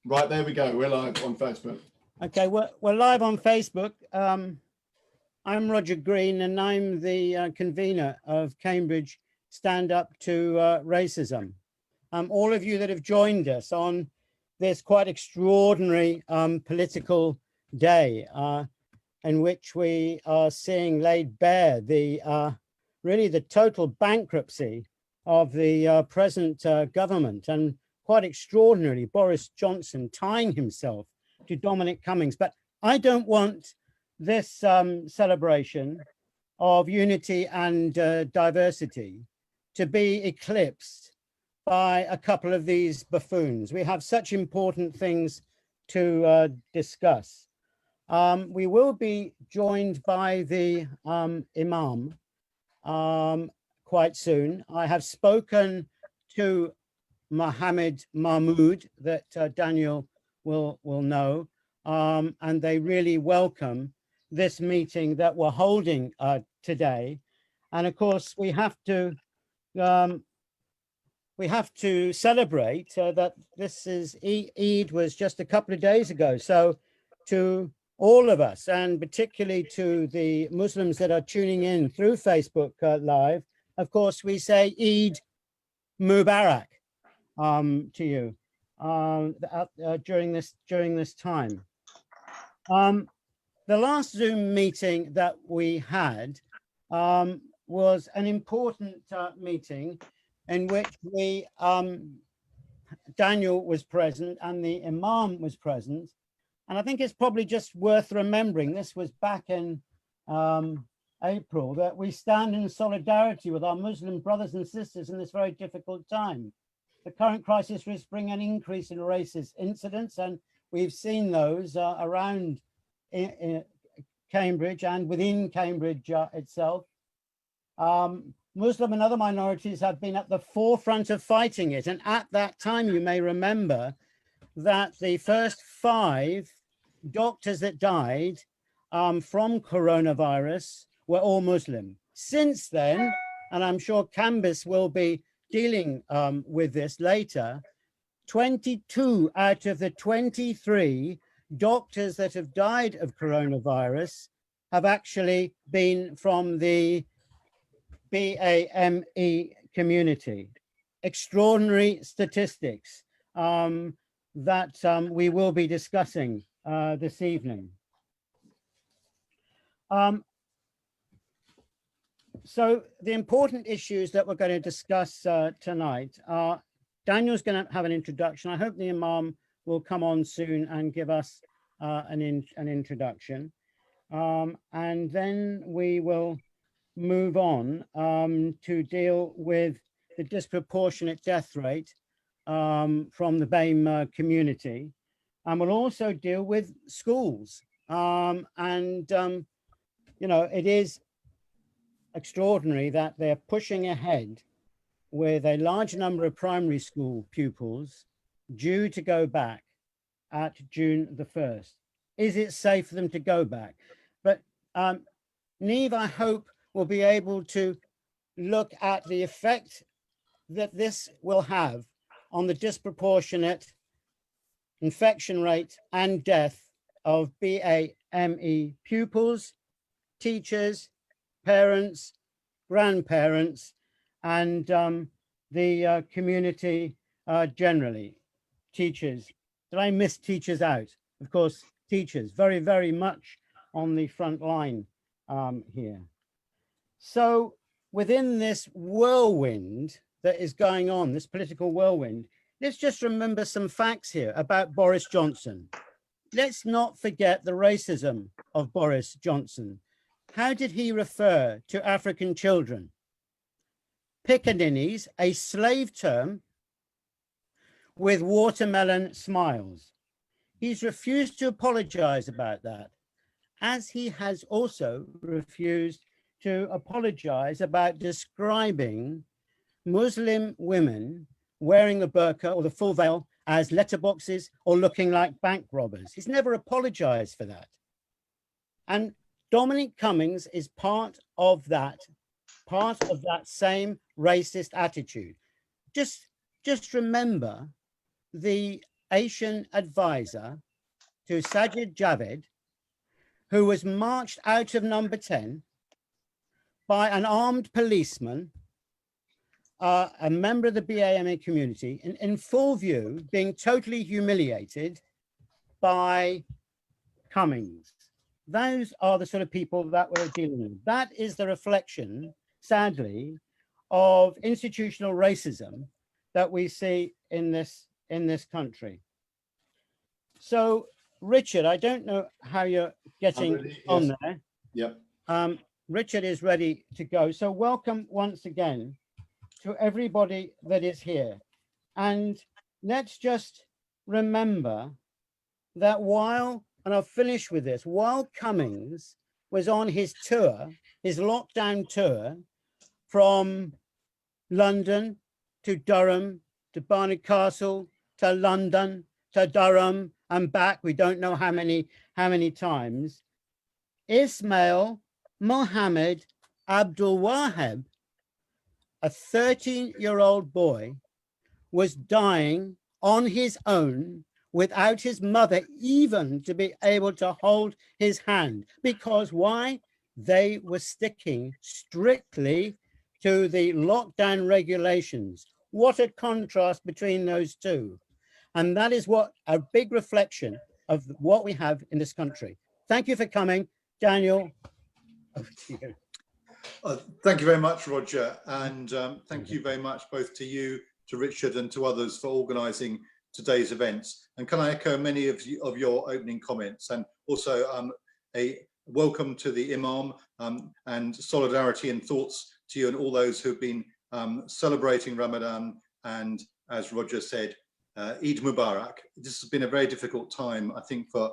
Right, there we go. We're live on Facebook. Okay, we're live on Facebook. I'm Roger Green, and I'm the convener of Cambridge Stand Up to Racism. All of you that have joined us on this quite extraordinary political day in which we are seeing laid bare the really the total bankruptcy of the present government, and quite extraordinarily Boris Johnson tying himself to Dominic Cummings. But I don't want this celebration of unity and diversity to be eclipsed by a couple of these buffoons. We have such important things to discuss. We will be joined by the Imam quite soon. I have spoken to Mohammed Mahmood, that Daniel will know, and they really welcome this meeting that we're holding today. And of course, we have to celebrate that this is Eid was just a couple of days ago. So to all of us, and particularly to the Muslims that are tuning in through Facebook Live, of course, we say Eid Mubarak to you during this time. The last Zoom meeting that we had was an important meeting in which we Daniel was present and the Imam was present, and I think it's probably just worth remembering, this was back in April, that we stand in solidarity with our Muslim brothers and sisters in this very difficult time. The current crisis risks bringing an increase in racist incidents, and we've seen those around in Cambridge and within Cambridge itself. Muslim and other minorities have been at the forefront of fighting it, and at that time you may remember that the first 5 doctors that died from coronavirus were all Muslim. Since then, and I'm sure Kambiz will be dealing with this later, 22 out of the 23 doctors that have died of coronavirus have actually been from the BAME community. Extraordinary statistics that we will be discussing this evening. So the important issues that we're going to discuss tonight are, Daniel's going to have an introduction. I hope the Imam will come on soon and give us an introduction. And then we will move on to deal with the disproportionate death rate from the BAME community. And we'll also deal with schools. You know, it is extraordinary that they're pushing ahead with a large number of primary school pupils due to go back at June the 1st. Is it safe for them to go back? But Niamh, I hope, will be able to look at the effect that this will have on the disproportionate infection rate and death of BAME pupils, teachers, parents, grandparents, and the community generally. Teachers. Did I miss teachers out? Of course, teachers, very, very much on the front line here. So within this whirlwind that is going on, this political whirlwind, let's just remember some facts here about Boris Johnson. Let's not forget the racism of Boris Johnson. How did he refer to African children? Pickaninnies, a slave term with watermelon smiles. He's refused to apologize about that, as he has also refused to apologize about describing Muslim women wearing the burqa or the full veil as letterboxes or looking like bank robbers. He's never apologized for that. And Dominic Cummings is part of that same racist attitude. Just remember the Asian advisor to Sajid Javid, who was marched out of number 10 by an armed policeman, a member of the BAME community, in full view, being totally humiliated by Cummings. Those are the sort of people that we're dealing with. That is the reflection, sadly, of institutional racism that we see in this country. So, Richard, I don't know how you're getting ready, on yes. there. Yep. Richard is ready to go. So welcome once again to everybody that is here. And let's just remember that while, and I'll finish with this, while Cummings was on his tour, his lockdown tour from London to Durham, to Barnard Castle, to London, to Durham and back, we don't know how many times, Ismail Mohammed Abdul Wahab, a 13-year-old boy, was dying on his own without his mother even to be able to hold his hand. Because why? They were sticking strictly to the lockdown regulations. What a contrast between those two. And that is what a big reflection of what we have in this country. Thank you for coming. Daniel, over to you. Thank you very much, Roger. And thank you very much both to you, to Richard and to others for organising today's events. And can I echo many of your opening comments, and also a welcome to the Imam and solidarity and thoughts to you and all those who've been celebrating Ramadan, and as Roger said, Eid Mubarak. This has been a very difficult time, I think, for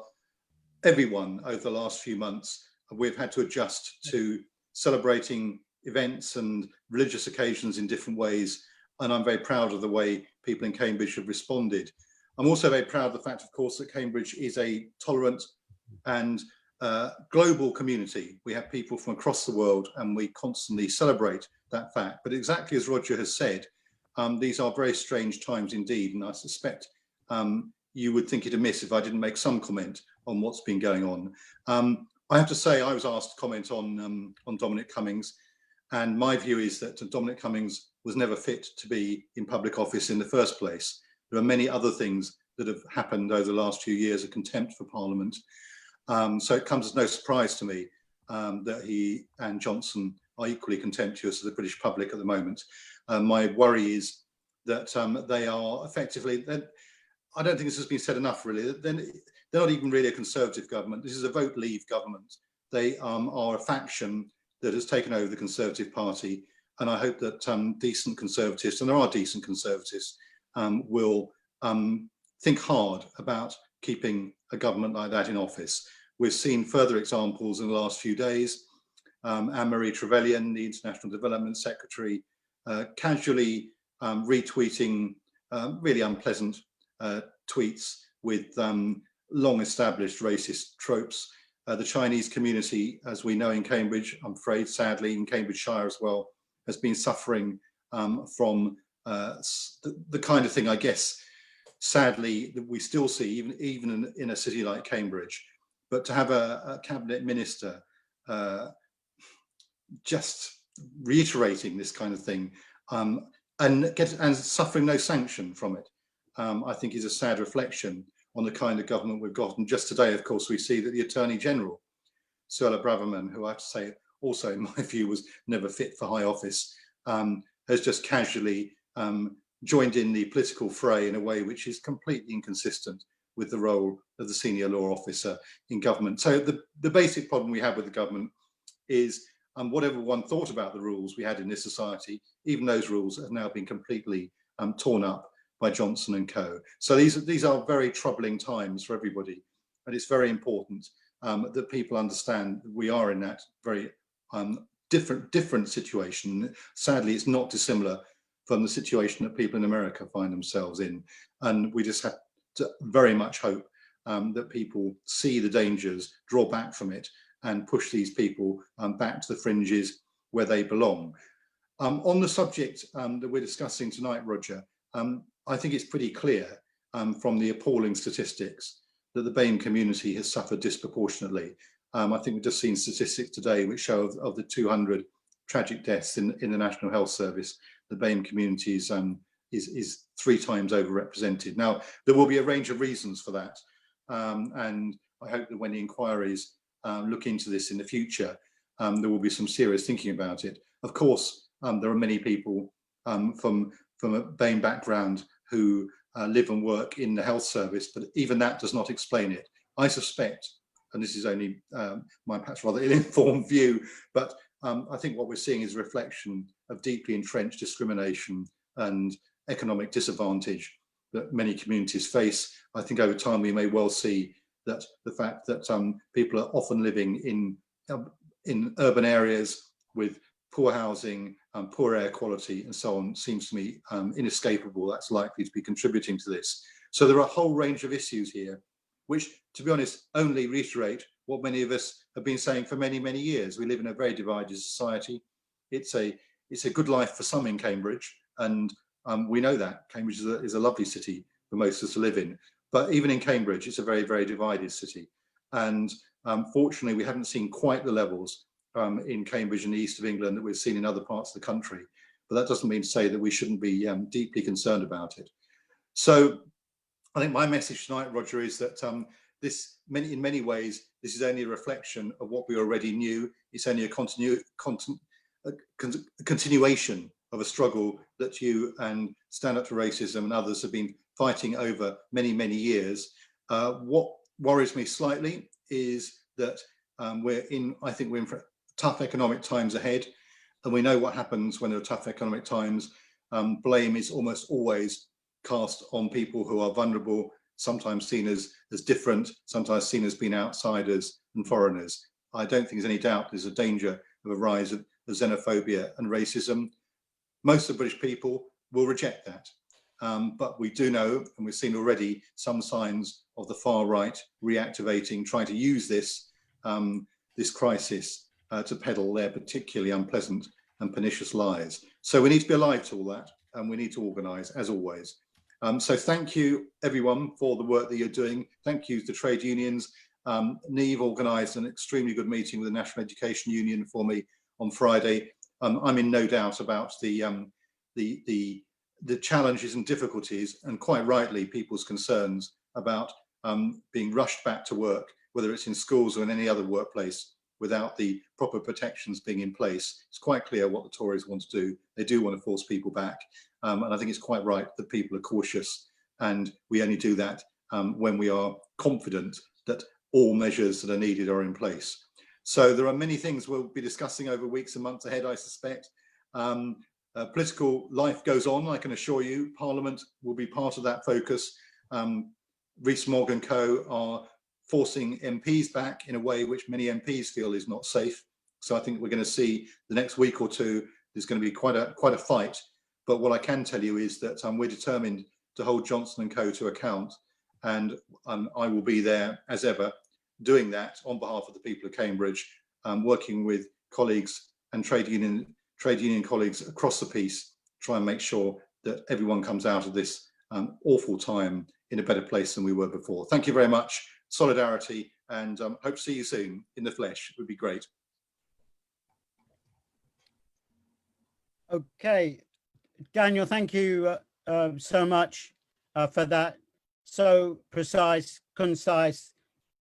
everyone over the last few months. We've had to adjust to celebrating events and religious occasions in different ways, and I'm very proud of the way people in Cambridge have responded. I'm also very proud of the fact, of course, that Cambridge is a tolerant and global community. We have people from across the world, and we constantly celebrate that fact. But exactly as Roger has said, these are very strange times indeed, and I suspect you would think it amiss if I didn't make some comment on what's been going on. I have to say, I was asked to comment on Dominic Cummings, and my view is that Dominic Cummings was never fit to be in public office in the first place. There are many other things that have happened over the last few years, a contempt for Parliament. So it comes as no surprise to me that he and Johnson are equally contemptuous of the British public at the moment. My worry is that they are effectively, I don't think this has been said enough really, they're not even really a Conservative government. This is a vote leave government. They are a faction that has taken over the Conservative Party, and I hope that decent Conservatives, and there are decent Conservatives, will think hard about keeping a government like that in office. We've seen further examples in the last few days. Anne-Marie Trevelyan, the International Development Secretary, casually retweeting really unpleasant tweets with long-established racist tropes. The Chinese community, as we know in Cambridge, I'm afraid, sadly, in Cambridgeshire as well, has been suffering from the kind of thing, I guess, sadly, that we still see, even in a city like Cambridge. But to have a cabinet minister just reiterating this kind of thing and suffering no sanction from it, I think is a sad reflection on the kind of government we've got. And just today, of course, we see that the Attorney General, Suella Braverman, who I have to say also in my view was never fit for high office, has just casually joined in the political fray in a way which is completely inconsistent with the role of the senior law officer in government. So the basic problem we have with the government is whatever one thought about the rules we had in this society, even those rules have now been completely torn up by Johnson and co. So these are very troubling times for everybody, and it's very important that people understand that we are in that very different situation. Sadly, it's not dissimilar from the situation that people in America find themselves in, and we just have to very much hope that people see the dangers, draw back from it, and push these people back to the fringes where they belong. On the subject that we're discussing tonight, Roger, I think it's pretty clear from the appalling statistics that the BAME community has suffered disproportionately. I think we've just seen statistics today which show of the 200 tragic deaths in the National Health Service, the BAME community is 3 times overrepresented. Now, there will be a range of reasons for that. And I hope that when the inquiries look into this in the future, there will be some serious thinking about it. Of course, there are many people from a BAME background who live and work in the health service, but even that does not explain it. I suspect, and this is only my perhaps rather ill-informed view, but I think what we're seeing is a reflection of deeply entrenched discrimination and economic disadvantage that many communities face. I think over time we may well see that the fact that people are often living in urban areas with poor housing, poor air quality and so on seems to me inescapable. That's likely to be contributing to this. So there are a whole range of issues here, which, to be honest, only reiterate what many of us have been saying for many, many years. We live in a very divided society. It's a good life for some in Cambridge, and we know that. Cambridge is a lovely city for most of us to live in. But even in Cambridge, it's a very, very divided city. And fortunately, we haven't seen quite the levels in Cambridge and the east of England that we've seen in other parts of the country. But that doesn't mean to say that we shouldn't be deeply concerned about it. So I think my message tonight, Roger, is that in many ways, this is only a reflection of what we already knew. It's only a continuation of a struggle that you and Stand Up to Racism and others have been fighting over many, many years. What worries me slightly is that I think we're in tough economic times ahead, and we know what happens when there are tough economic times. Blame is almost always cast on people who are vulnerable, sometimes seen as different, sometimes seen as being outsiders and foreigners. I don't think there's any doubt there's a danger of a rise of xenophobia and racism. Most of the British people will reject that. But we do know, and we've seen already, some signs of the far right reactivating, trying to use this crisis to peddle their particularly unpleasant and pernicious lies. So we need to be alive to all that, and we need to organise, as always. So thank you, everyone, for the work that you're doing. Thank you to trade unions. Niamh organised an extremely good meeting with the National Education Union for me on Friday. I'm in no doubt about the challenges and difficulties, and quite rightly, people's concerns about being rushed back to work, whether it's in schools or in any other workplace, without the proper protections being in place. It's quite clear what the Tories want to do. They do want to force people back. And I think it's quite right that people are cautious, and we only do that when we are confident that all measures that are needed are in place. So there are many things we'll be discussing over weeks and months ahead, I suspect. Political life goes on, I can assure you. Parliament will be part of that focus. Rees-Mogg and co are forcing MPs back in a way which many MPs feel is not safe. So I think we're going to see the next week or two, there's going to be quite a fight. But what I can tell you is that we're determined to hold Johnson and co to account, and I will be there as ever, doing that on behalf of the people of Cambridge, working with colleagues and trade union colleagues across the piece, try and make sure that everyone comes out of this awful time in a better place than we were before. Thank you very much. Solidarity, and hope to see you soon in the flesh. It would be great. Okay, Daniel, thank you so much for that. So precise, concise,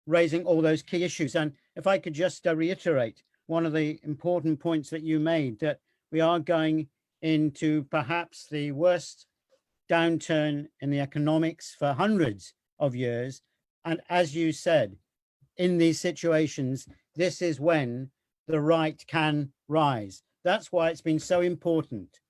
raising all those key issues. And if I could just reiterate one of the important points that you made, that we are going into perhaps the worst downturn in the economics for hundreds of years. And as you said, in these situations, this is when the right can rise. That's why it's been so important.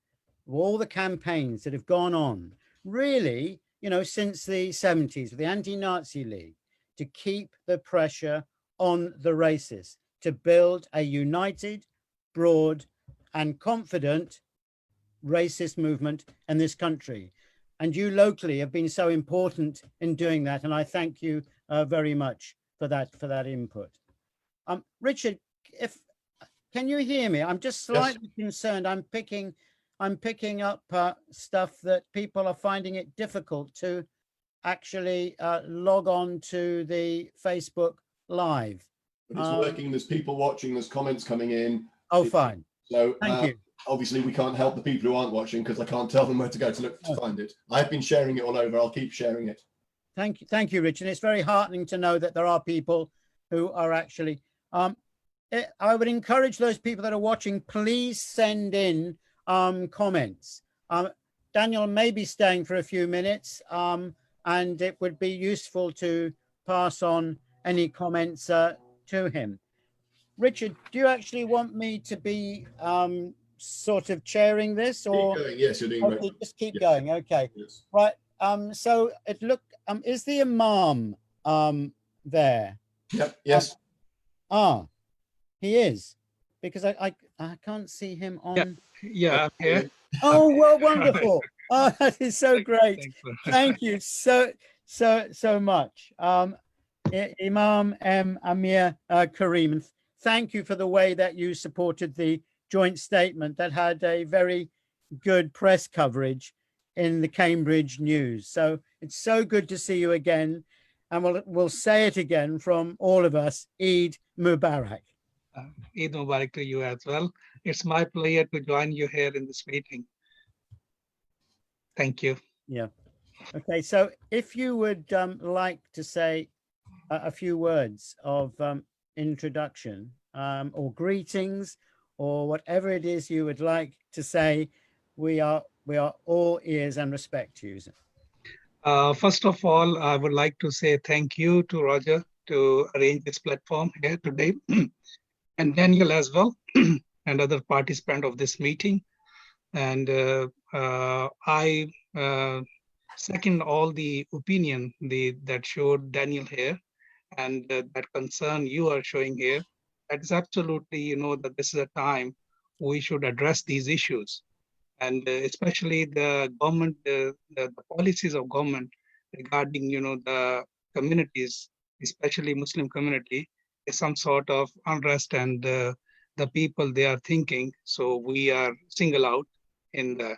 All the campaigns that have gone on, really, since the 70s, with the Anti-Nazi League, to keep the pressure on the racists, to build a united, broad, and confident racist movement in this country. And you locally have been so important in doing that, and I thank you very much for that input. Richard, can you hear me? I'm just slightly concerned. I'm picking up stuff that people are finding it difficult to actually log on to the Facebook Live. But it's working. There's people watching. There's comments coming in. Oh, fine. So Thank you. obviously we can't help the people who aren't watching because I can't tell them where to go to look to find it. I've been sharing it all over. I'll keep sharing it. Thank you, Richard. It's very heartening to know that there are people who are actually. I would encourage those people that are watching, please send in comments. Daniel may be staying for a few minutes, and it would be useful to pass on any comments to him. Richard, do you actually want me to be sort of chairing this, or Keep going. Yes, you're doing okay, great. just keep Yes. going? Okay, Yes. right. So it look is the Imam there? Yep. Yes. He is, because I can't see him on. Yeah, I'm here. Oh, well, wonderful. Oh, that is so great. Thanks. Thank you so much. Imam, Amir, Karim, and thank you for the way that you supported the joint statement that had a very good press coverage in the Cambridge News. So it's so good to see you again. And we'll say it again from all of us, Eid Mubarak. Eid Mubarak to you as well. It's my pleasure to join you here in this meeting. Thank you. Yeah. Okay, so if you would like to say a few words of introduction or greetings or whatever it is you would like to say, we are all ears and respect you. First of all, I would like to say thank you to Roger to arrange this platform here today, and Daniel as well, and other participants of this meeting. And I second all the opinion that showed Daniel here, and that concern you are showing here. That's absolutely, that this is a time we should address these issues. And especially the government, the policies of government regarding, the communities, especially Muslim community, is some sort of unrest, and the people they are thinking. So we are single out in the.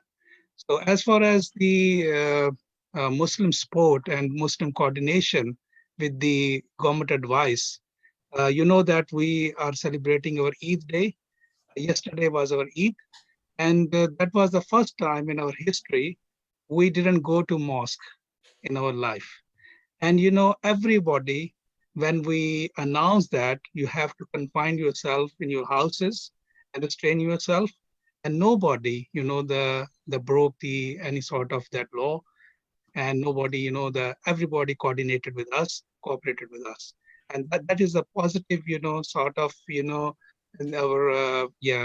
So as far as the Muslim support and Muslim coordination with the government advice, that we are celebrating our Eid day. Yesterday was our Eid. And that was the first time in our history we didn't go to mosque in our life. And everybody, when we announce that you have to confine yourself in your houses and restrain yourself, and nobody, broke any sort of that law, and nobody, everybody coordinated with us, cooperated with us, and that is a positive, sort of, in our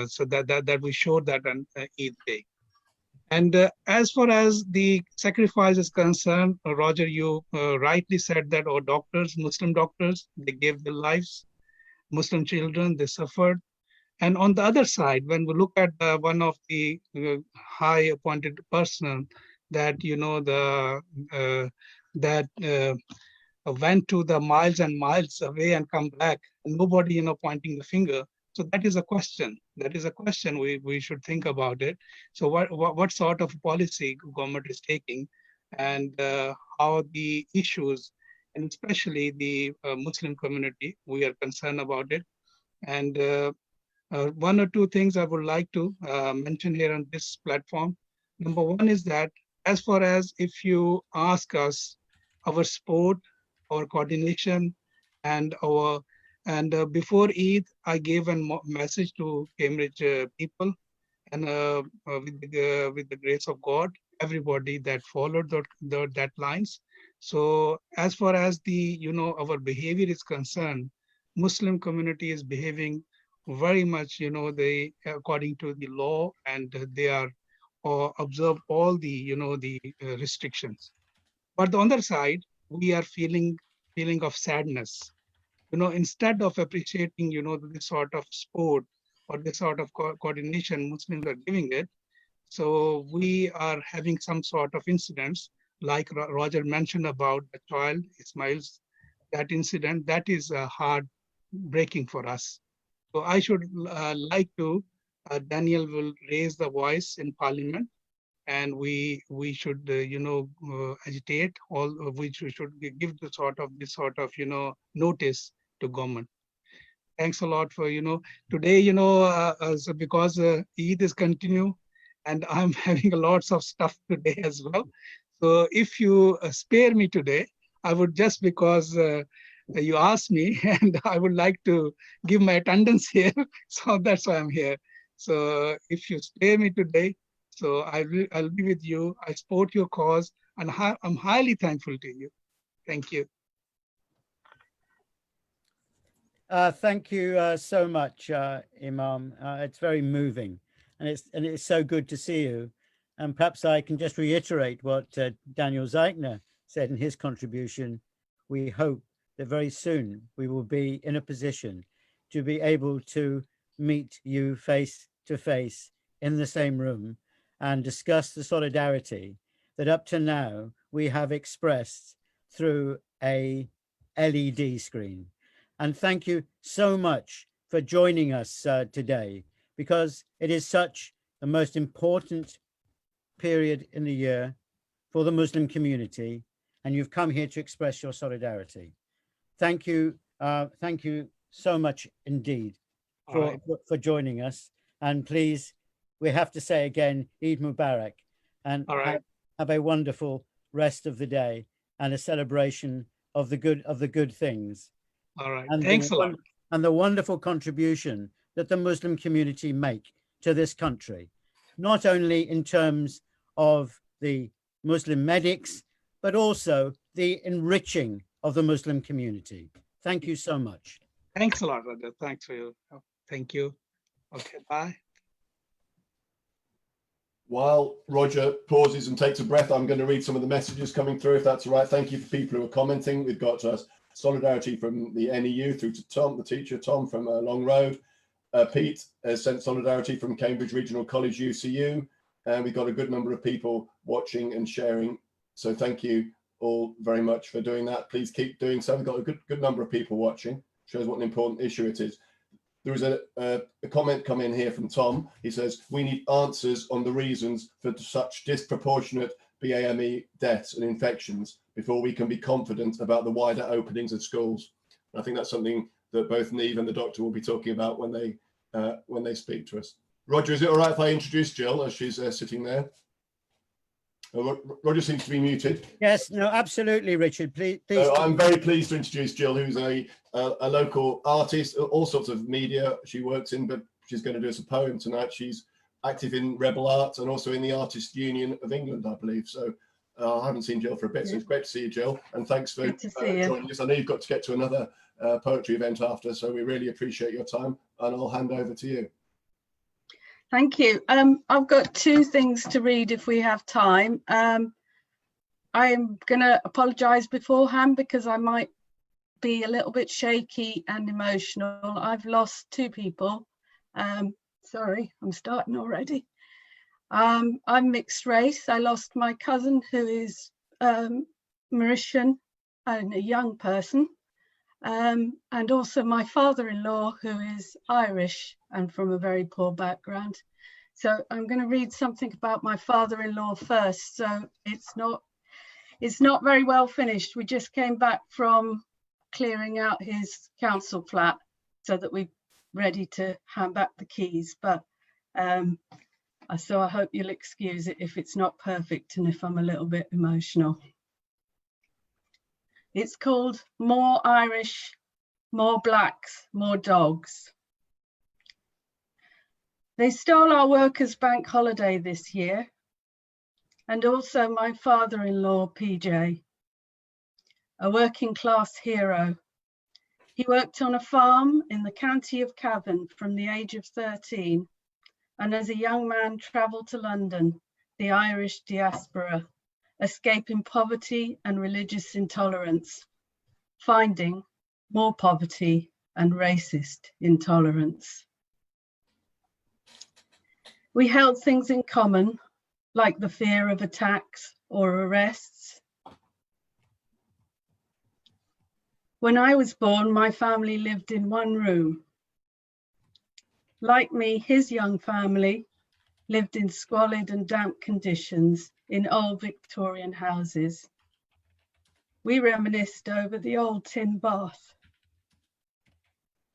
so that we showed that on Eid day. And as far as the sacrifice is concerned, Roger, you rightly said that our doctors, Muslim doctors, they gave their lives. Muslim children, they suffered. And on the other side, when we look at one of the high appointed person that went to the miles and miles away and come back, and nobody pointing the finger. So that is a question. That is a question we should think about it. So what sort of policy government is taking, and how the issues, and especially the Muslim community, we are concerned about it. And one or two things I would like to mention here on this platform. Number one is that as far as if you ask us our support, our coordination, and before Eid, I gave a message to Cambridge people, and with the grace of God, everybody that followed that lines. So as far as the our behavior is concerned, Muslim community is behaving very much they according to the law, and they are observe all the the restrictions. But on the other side, we are feeling of sadness. Instead of appreciating, this sort of sport or this sort of coordination Muslims are giving it, so we are having some sort of incidents like Roger mentioned about the child Ismail's, that incident, that is hard breaking for us. So I should like to, Daniel will raise the voice in Parliament, and we should agitate all, which we should give this sort of notice to government. Thanks a lot for today, so because Eid is continue, and I'm having lots of stuff today as well. So if you spare me today, I would, just because you asked me, and I would like to give my attendance here. So that's why I'm here. So if you spare me today, so I'll be with you. I support your cause, and I'm highly thankful to you. Thank you. Thank you so much, Imam. It's very moving, and it's so good to see you. And perhaps I can just reiterate what Daniel Zeichner said in his contribution. We hope that very soon we will be in a position to be able to meet you face to face in the same room and discuss the solidarity that up to now we have expressed through a LED screen. And thank you so much for joining us today, because it is such the most important period in the year for the Muslim community, and you've come here to express your solidarity. Thank you so much indeed for joining us. And please, we have to say again, Eid Mubarak, and have a wonderful rest of the day and a celebration of the good things. All right. And thanks a lot. And the wonderful contribution that the Muslim community make to this country, not only in terms of the Muslim medics, but also the enriching of the Muslim community. Thank you so much. Thanks a lot, Roger. Thanks for your help. Thank you. Okay, bye. While Roger pauses and takes a breath, I'm going to read some of the messages coming through, if that's all right. Thank you for people who are commenting. We've got solidarity from the NEU through to Tom, the teacher, Tom from Long Road. Pete has sent solidarity from Cambridge Regional College UCU. And we've got a good number of people watching and sharing. So thank you all very much for doing that. Please keep doing so. We've got a good number of people watching. Shows what an important issue it is. There is a comment come in here from Tom. He says, we need answers on the reasons for such disproportionate BAME deaths and infections before we can be confident about the wider openings of schools. And I think that's something that both Niamh and the doctor will be talking about when they speak to us. Roger, is it all right if I introduce Jill as she's sitting there? Roger seems to be muted. Yes, no, absolutely, Richard. Please. I'm very pleased to introduce Jill, who's a local artist, all sorts of media she works in, but she's going to do us a poem tonight. She's active in Rebel Art and also in the Artists Union of England, I believe. So I haven't seen Jill for a bit, so it's great to see you, Jill. And thanks for joining us. I know you've got to get to another poetry event after, so we really appreciate your time, and I'll hand over to you. Thank you. I've got two things to read if we have time. I'm going to apologise beforehand because I might be a little bit shaky and emotional. I've lost two people. Sorry, I'm starting already. I'm mixed race. I lost my cousin who is Mauritian and a young person. And also my father-in-law who is Irish and from a very poor background. So I'm going to read something about my father-in-law first. So it's not very well finished. We just came back from clearing out his council flat so that we're ready to hand back the keys. But so I hope you'll excuse it if it's not perfect and if I'm a little bit emotional. It's called More Irish, More Blacks, More Dogs. They stole our workers' bank holiday this year, and also my father-in-law, PJ, a working class hero. He worked on a farm in the county of Cavan from the age of 13, and as a young man travelled to London, the Irish diaspora, escaping poverty and religious intolerance, finding more poverty and racist intolerance. We held things in common, like the fear of attacks or arrests. When I was born, my family lived in one room. Like me, his young family lived in squalid and damp conditions in old Victorian houses. We reminisced over the old tin bath.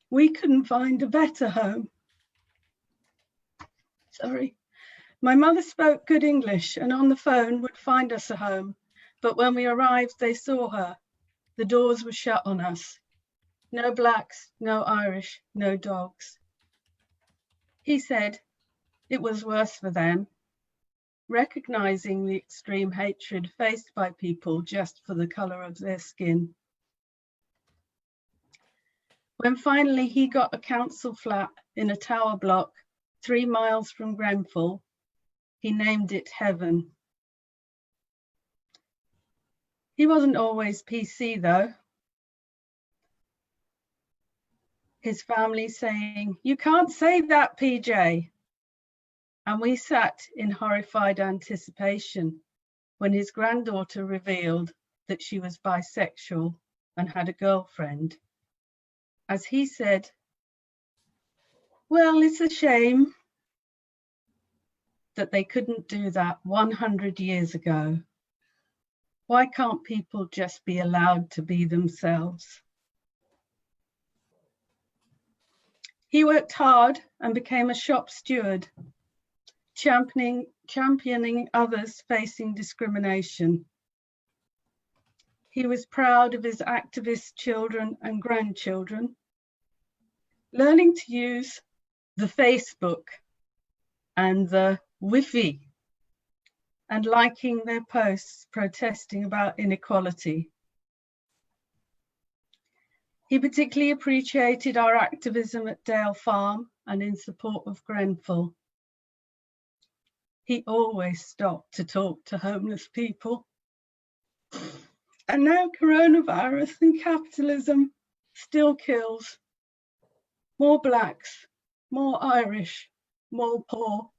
We couldn't find a better home. Sorry. My mother spoke good English and on the phone would find us a home. But when we arrived, they saw her. The doors were shut on us. No blacks, no Irish, no dogs. He said it was worse for them, recognizing the extreme hatred faced by people just for the color of their skin. When finally he got a council flat in a tower block 3 miles from Grenfell, he named it Heaven. He wasn't always PC though. His family saying, "You can't say that, PJ." And we sat in horrified anticipation when his granddaughter revealed that she was bisexual and had a girlfriend. As he said, "Well, it's a shame that they couldn't do that 100 years ago. Why can't people just be allowed to be themselves?" He worked hard and became a shop steward, championing others facing discrimination. He was proud of his activist children and grandchildren, learning to use the Facebook and the Wi-Fi and liking their posts protesting about inequality. He particularly appreciated our activism at Dale Farm and in support of Grenfell. He always stopped to talk to homeless people. And now coronavirus and capitalism still kills. More blacks, more Irish, more poor.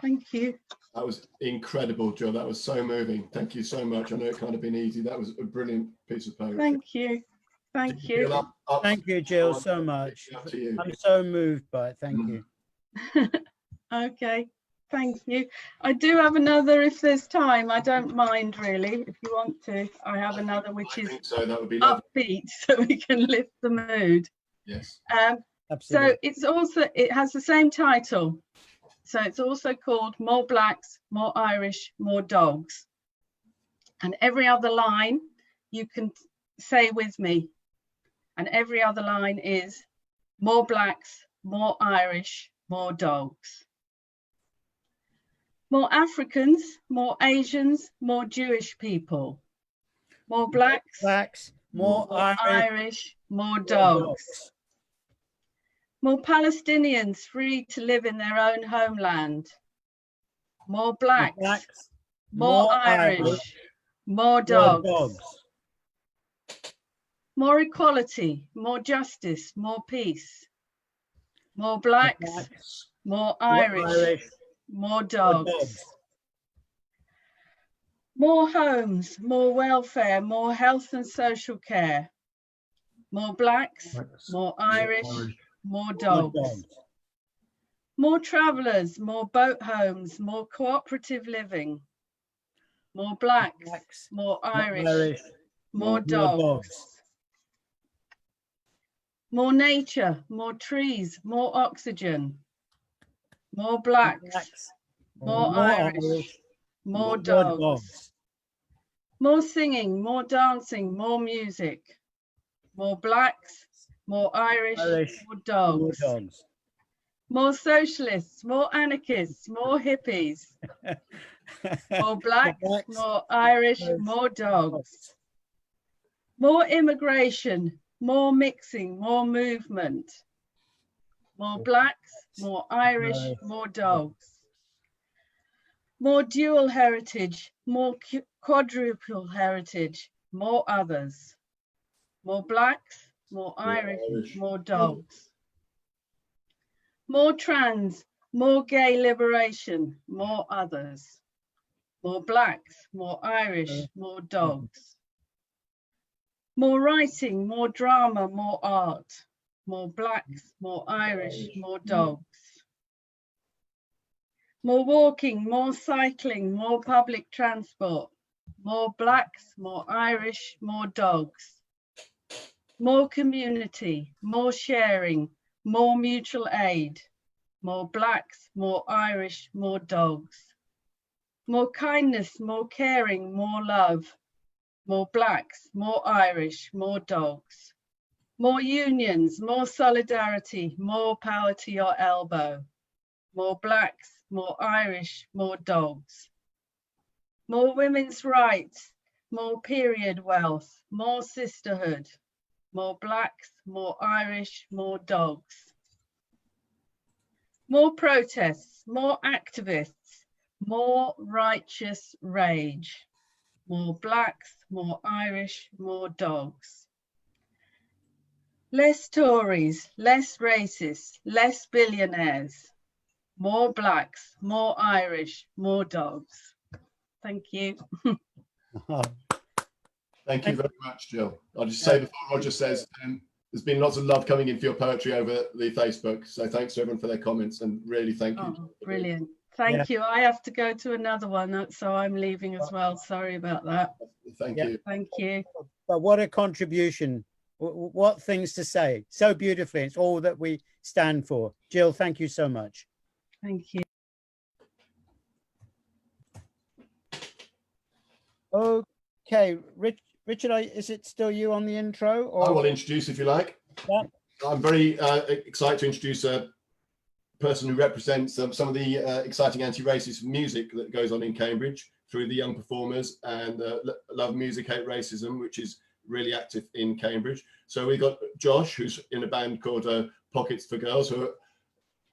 Thank you. That was incredible, Jill. That was so moving. Thank you so much. I know it can't have been easy. That was a brilliant piece of poetry. Thank you. Thank you. Jill, Thank you, Jill, so much. Up to you. I'm so moved by it. Thank you. Okay, thank you. I do have another if there's time. I don't mind really if you want to. I have another which is So that would be lovely. upbeat so we can lift the mood. Yes. Absolutely. So it's also, it has the same title. So it's also called More Blacks, More Irish, More Dogs. And every other line you can say with me. And every other line is more blacks, more Irish, more dogs. More Africans, more Asians, more Jewish people. More blacks, more Irish, more dogs. More Palestinians free to live in their own homeland. More blacks, more Irish, more dogs. More equality, more justice, more peace. More blacks, more Irish, more dogs. More homes, more welfare, more health and social care. More blacks, more Irish, more dogs. More travellers, more boat homes, more cooperative living. More blacks, more Irish, more dogs. More nature, more trees, more oxygen. More blacks, more Irish, more dogs. More singing, more dancing, more music. More blacks, more Irish, more dogs. More socialists, more anarchists, more hippies. More blacks, more Irish, more dogs. More immigration, more mixing, more movement. More blacks, more Irish, more dogs. More dual heritage, more quadruple heritage, more others. More blacks, more Irish, more dogs. More trans, more gay liberation, more others. More blacks, more Irish, more dogs. More writing, more drama, more art. More blacks, more Irish, more dogs. More walking, more cycling, more public transport. More blacks, more Irish, more dogs. More community, more sharing, more mutual aid. More blacks, more Irish, more dogs. More kindness, more caring, more love. More blacks, more Irish, more dogs. More unions, more solidarity, more power to your elbow. More blacks, more Irish, more dogs. More women's rights, more period wealth, more sisterhood. More blacks, more Irish, more dogs. More protests, more activists, more righteous rage. More blacks, more Irish, more dogs. Less Tories, less racists, less billionaires. More blacks, more Irish, more dogs. Thank you. Thank you very much, Jill. I'll just say before Roger says, there's been lots of love coming in for your poetry over the Facebook. So thanks to everyone for their comments and really thank you. Oh, brilliant. Thank you. I have to go to another one, so I'm leaving as well. Sorry about that. Thank you. Thank you. But what a contribution. What things to say. So beautifully. It's all that we stand for. Jill, thank you so much. Thank you. Okay, Richard, is it still you on the intro? Or? I will introduce if you like. Yeah. I'm very excited to introduce a person who represents some of the exciting anti-racist music that goes on in Cambridge through the young performers and Love Music, Hate Racism, which is really active in Cambridge. So we've got Josh, who's in a band called Pockets for Girls, who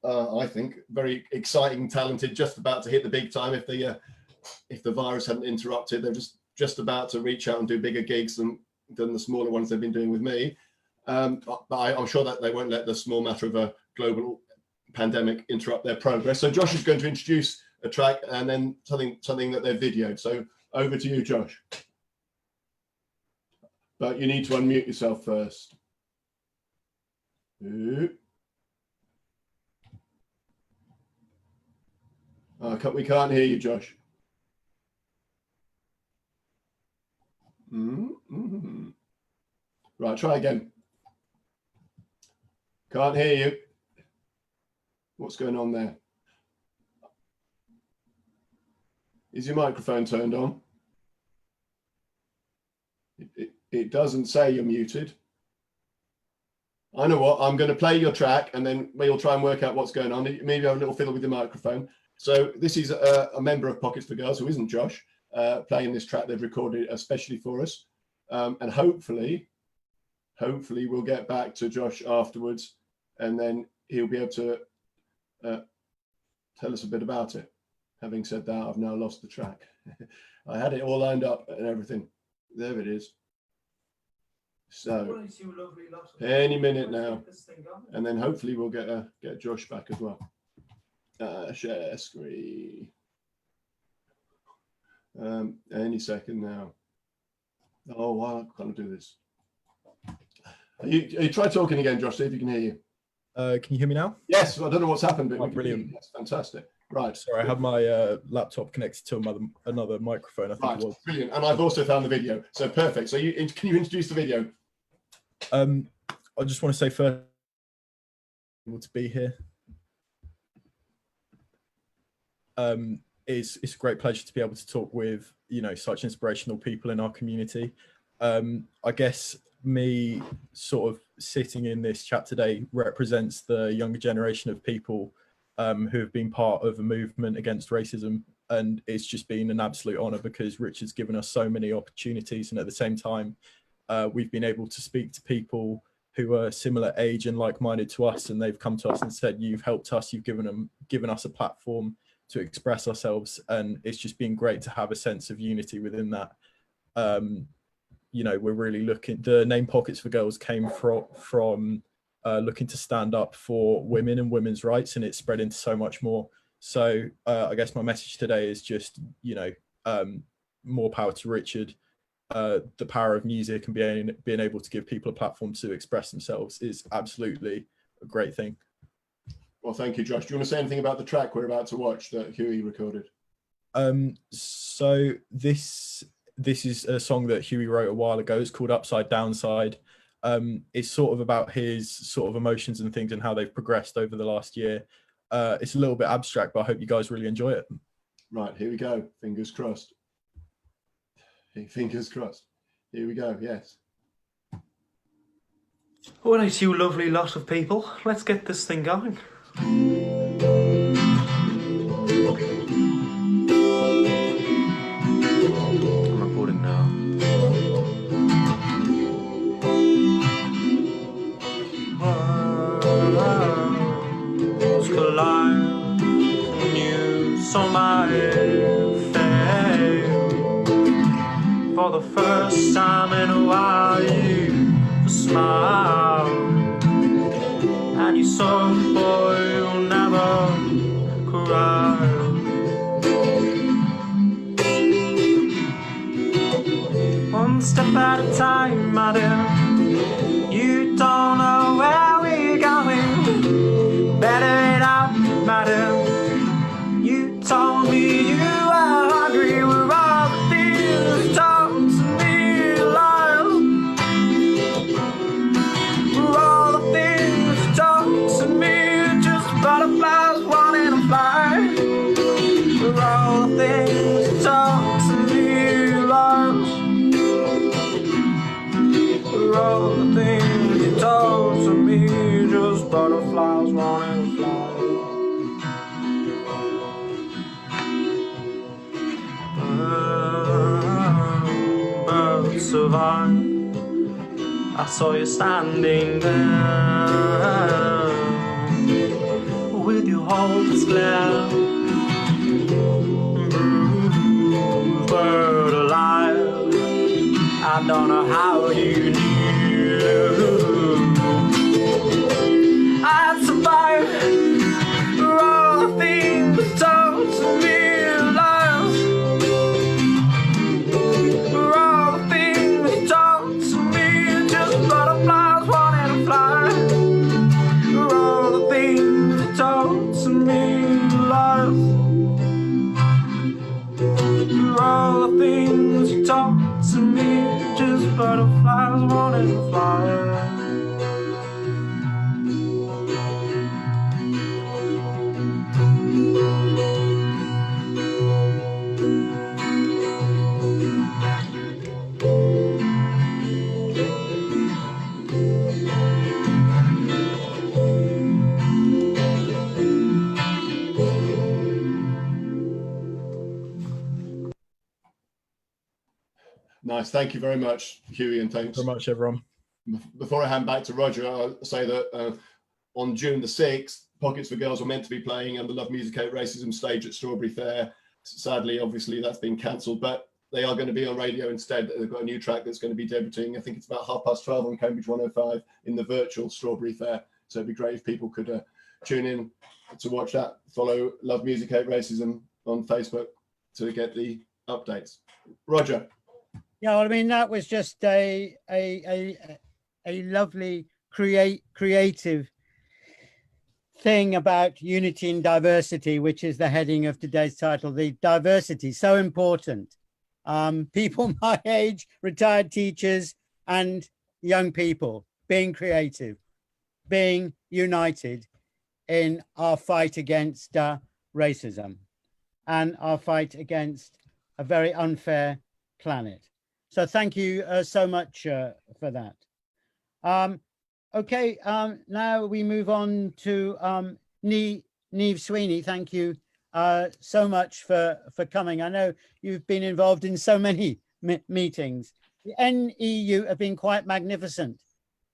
are, I think, very exciting, talented, just about to hit the big time if the virus hadn't interrupted. They're just about to reach out and do bigger gigs than the smaller ones they've been doing with me. But I'm sure that they won't let the small matter of a global pandemic interrupt their progress. So Josh is going to introduce a track and then something that they've videoed. So over to you, Josh. But you need to unmute yourself first. We can't hear you, Josh. Right, try again. Can't hear you. What's going on there? Is your microphone turned on? It doesn't say you're muted. I know what, I'm going to play your track and then we'll try and work out what's going on. Maybe have a little fiddle with the microphone. So this is a member of Pockets for Girls who isn't Josh, playing this track they've recorded especially for us. And hopefully we'll get back to Josh afterwards and then he'll be able to tell us a bit about it. Having said that, I've now lost the track. I had it all lined up and everything. There it is. So any minute now, and then hopefully we'll get Josh back as well. Share screen. Any second now. Oh, why can't I do this? You try talking again, Josh. See if you can hear you. Can you hear me now? Yes. I don't know what's happened, but brilliant. That's fantastic. Right. Sorry, I had my laptop connected to another microphone. I think it was. Brilliant. And I've also found the video. So perfect. So can you introduce the video? I just want to say first, able to be here. It's a great pleasure to be able to talk with such inspirational people in our community. I guess me sort of sitting in this chat today represents the younger generation of people who have been part of a movement against racism, and it's just been an absolute honor because Richard's given us so many opportunities, and at the same time we've been able to speak to people who are similar age and like-minded to us, and they've come to us and said, you've helped us, you've given us a platform to express ourselves, and it's just been great to have a sense of unity within that. We're really looking, the name Pockets for Girls came from looking to stand up for women and women's rights, and it's spread into so much more. So I guess my message today is just, more power to Richard. The power of music and being able to give people a platform to express themselves is absolutely a great thing. Well, thank you, Josh. Do you want to say anything about the track we're about to watch that Huey recorded? So this is a song that Huey wrote a while ago. It's called Upside Downside. It's sort of about his sort of emotions and things and how they've progressed over the last year. It's a little bit abstract, but I hope you guys really enjoy it. Right, here we go. Fingers crossed. Fingers crossed. Here we go, yes. All right, you lovely lot of people. Let's get this thing going. I'm recording now. Worlds collide when you saw my face. For the first time in a while, you smiled, and you saw a boy who'll never cry. One step at a time, my dear. You don't know where we're going. Better it out, my dear. You told me you were hungry. We're all the things told to me lies. We're all the things told to me, just butterflies wanting to fly. We're all the things told to me lies. We're all the things you told to me, just butterflies wanting to fly. Birds survive. I saw you standing there with your hopeless glare. Bruised bird alive. I don't know how you knew I'd survive. For all the things told to me lies. For all the things told to me, just butterflies wanting to fly. For all the things told to me lies. For all the things you told to me, just butterflies wanting to fly. Nice. Thank you very much, Huey, and thanks Very much, everyone. Before I hand back to Roger, I'll say that on June the 6th, Pockets for Girls were meant to be playing on the Love Music Hate Racism stage at Strawberry Fair. Sadly, obviously, that's been cancelled, but they are going to be on radio instead. They've got a new track that's going to be debuting. I think it's about 12:30 on Cambridge 105 in the virtual Strawberry Fair. So it'd be great if people could tune in to watch that. Follow Love Music Hate Racism on Facebook to get the updates. Roger. Yeah, well, I mean, that was just a lovely creative thing about unity and diversity, which is the heading of today's title. The diversity, so important. People my age, retired teachers and young people being creative, being united in our fight against racism and our fight against a very unfair planet. So thank you so much for that. Okay, now we move on to Niamh Sweeney. Thank you so much for coming. I know you've been involved in so many meetings. The NEU have been quite magnificent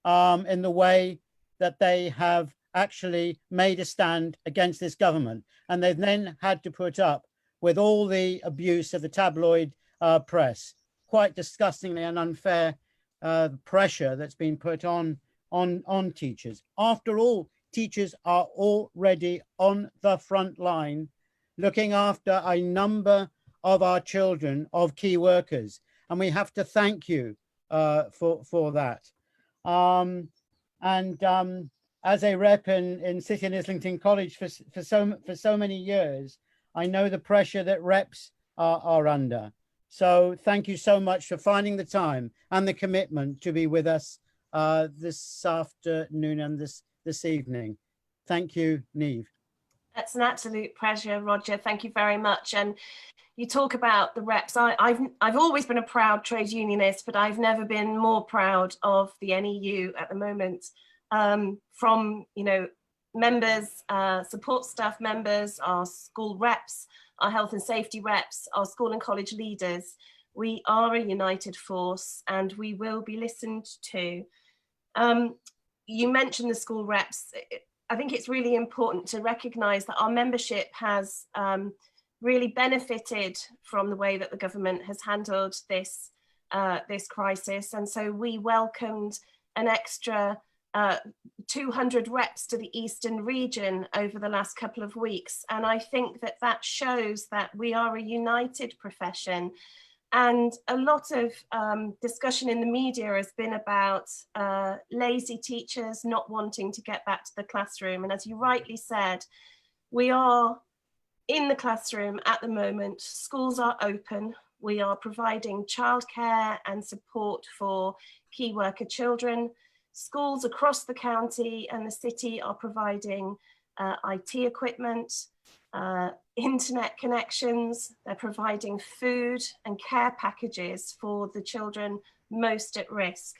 in the way that they have actually made a stand against this government, and they've then had to put up with all the abuse of the tabloid press. Quite disgustingly and unfair pressure that's been put on teachers. After all, teachers are already on the front line looking after a number of our children, of key workers, and we have to thank you for that. as a rep in City and Islington College for so many years, I know the pressure that reps are under. So thank you so much for finding the time and the commitment to be with us this afternoon and this evening. Thank you, Niamh. It's an absolute pleasure, Roger. Thank you very much. And you talk about the reps. I've always been a proud trade unionist, but I've never been more proud of the NEU at the moment. From, you know, members, support staff members, our school reps, our health and safety reps, our school and college leaders. We are a united force and we will be listened to. You mentioned the school reps. I think it's really important to recognise that our membership has really benefited from the way that the government has handled this crisis, and so we welcomed an extra 200 reps to the Eastern region over the last couple of weeks, and I think that that shows that we are a united profession. And a lot of discussion in the media has been about lazy teachers not wanting to get back to the classroom. And as you rightly said, we are in the classroom at the moment. Schools are open. We are providing childcare and support for key worker children. Schools across the county and the city are providing IT equipment, internet connections. They're providing food and care packages for the children most at risk.